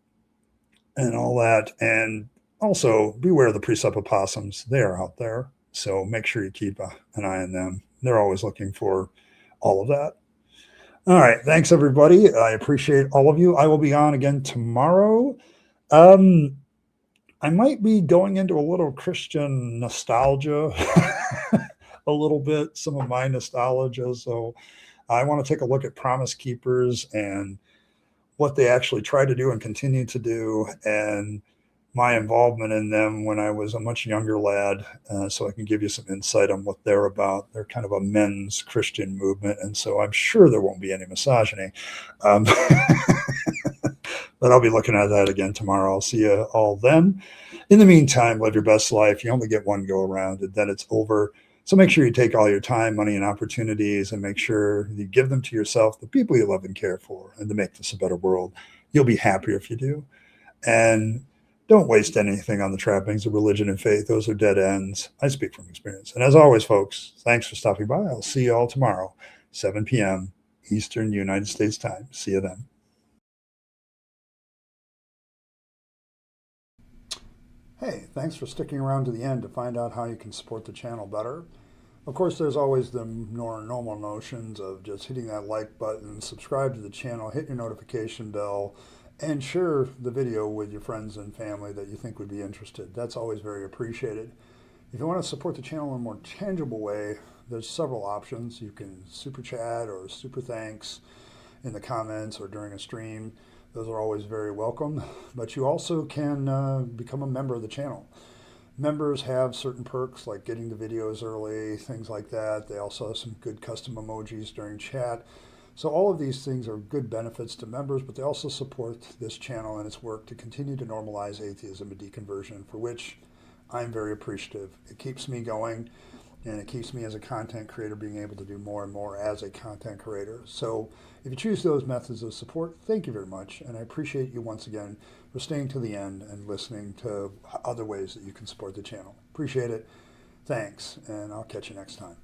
all that. And also beware of the precept opossums. They are out there. So make sure you keep an eye on them. They're always looking for all of that. All right. Thanks, everybody. I appreciate all of you. I will be on again tomorrow. I might be going into a little Christian nostalgia, a little bit, some of my nostalgia. So I want to take a look at Promise Keepers and what they actually try to do and continue to do, and my involvement in them when I was a much younger lad, so I can give you some insight on what they're about. They're kind of a men's Christian movement, and so I'm sure there won't be any misogyny. Um, but I'll be looking at that again tomorrow. I'll see you all then. In the meantime, live your best life. You only get one go around, and then it's over. So make sure you take all your time, money, and opportunities and make sure you give them to yourself, the people you love and care for, and to make this a better world. You'll be happier if you do. And don't waste anything on the trappings of religion and faith. Those are dead ends. I speak from experience. And as always, folks, thanks for stopping by. I'll see you all tomorrow, 7 p.m. Eastern United States time. See you then. Hey, thanks for sticking around to the end to find out how you can support the channel better. Of course, there's always the normal notions of just hitting that like button, subscribe to the channel, hit your notification bell, and share the video with your friends and family that you think would be interested. That's always very appreciated. If you want to support the channel in a more tangible way, there's several options. You can super chat or super thanks in the comments or during a stream. Those are always very welcome, but you also can become a member of the channel. Members have certain perks like getting the videos early, things like that. They also have some good custom emojis during chat. So all of these things are good benefits to members, but they also support this channel and its work to continue to normalize atheism and deconversion, for which I'm very appreciative. It keeps me going, and it keeps me as a content creator being able to do more and more as a content creator. So if you choose those methods of support, thank you very much. And I appreciate you once again for staying to the end and listening to other ways that you can support the channel. Appreciate it. Thanks, and I'll catch you next time.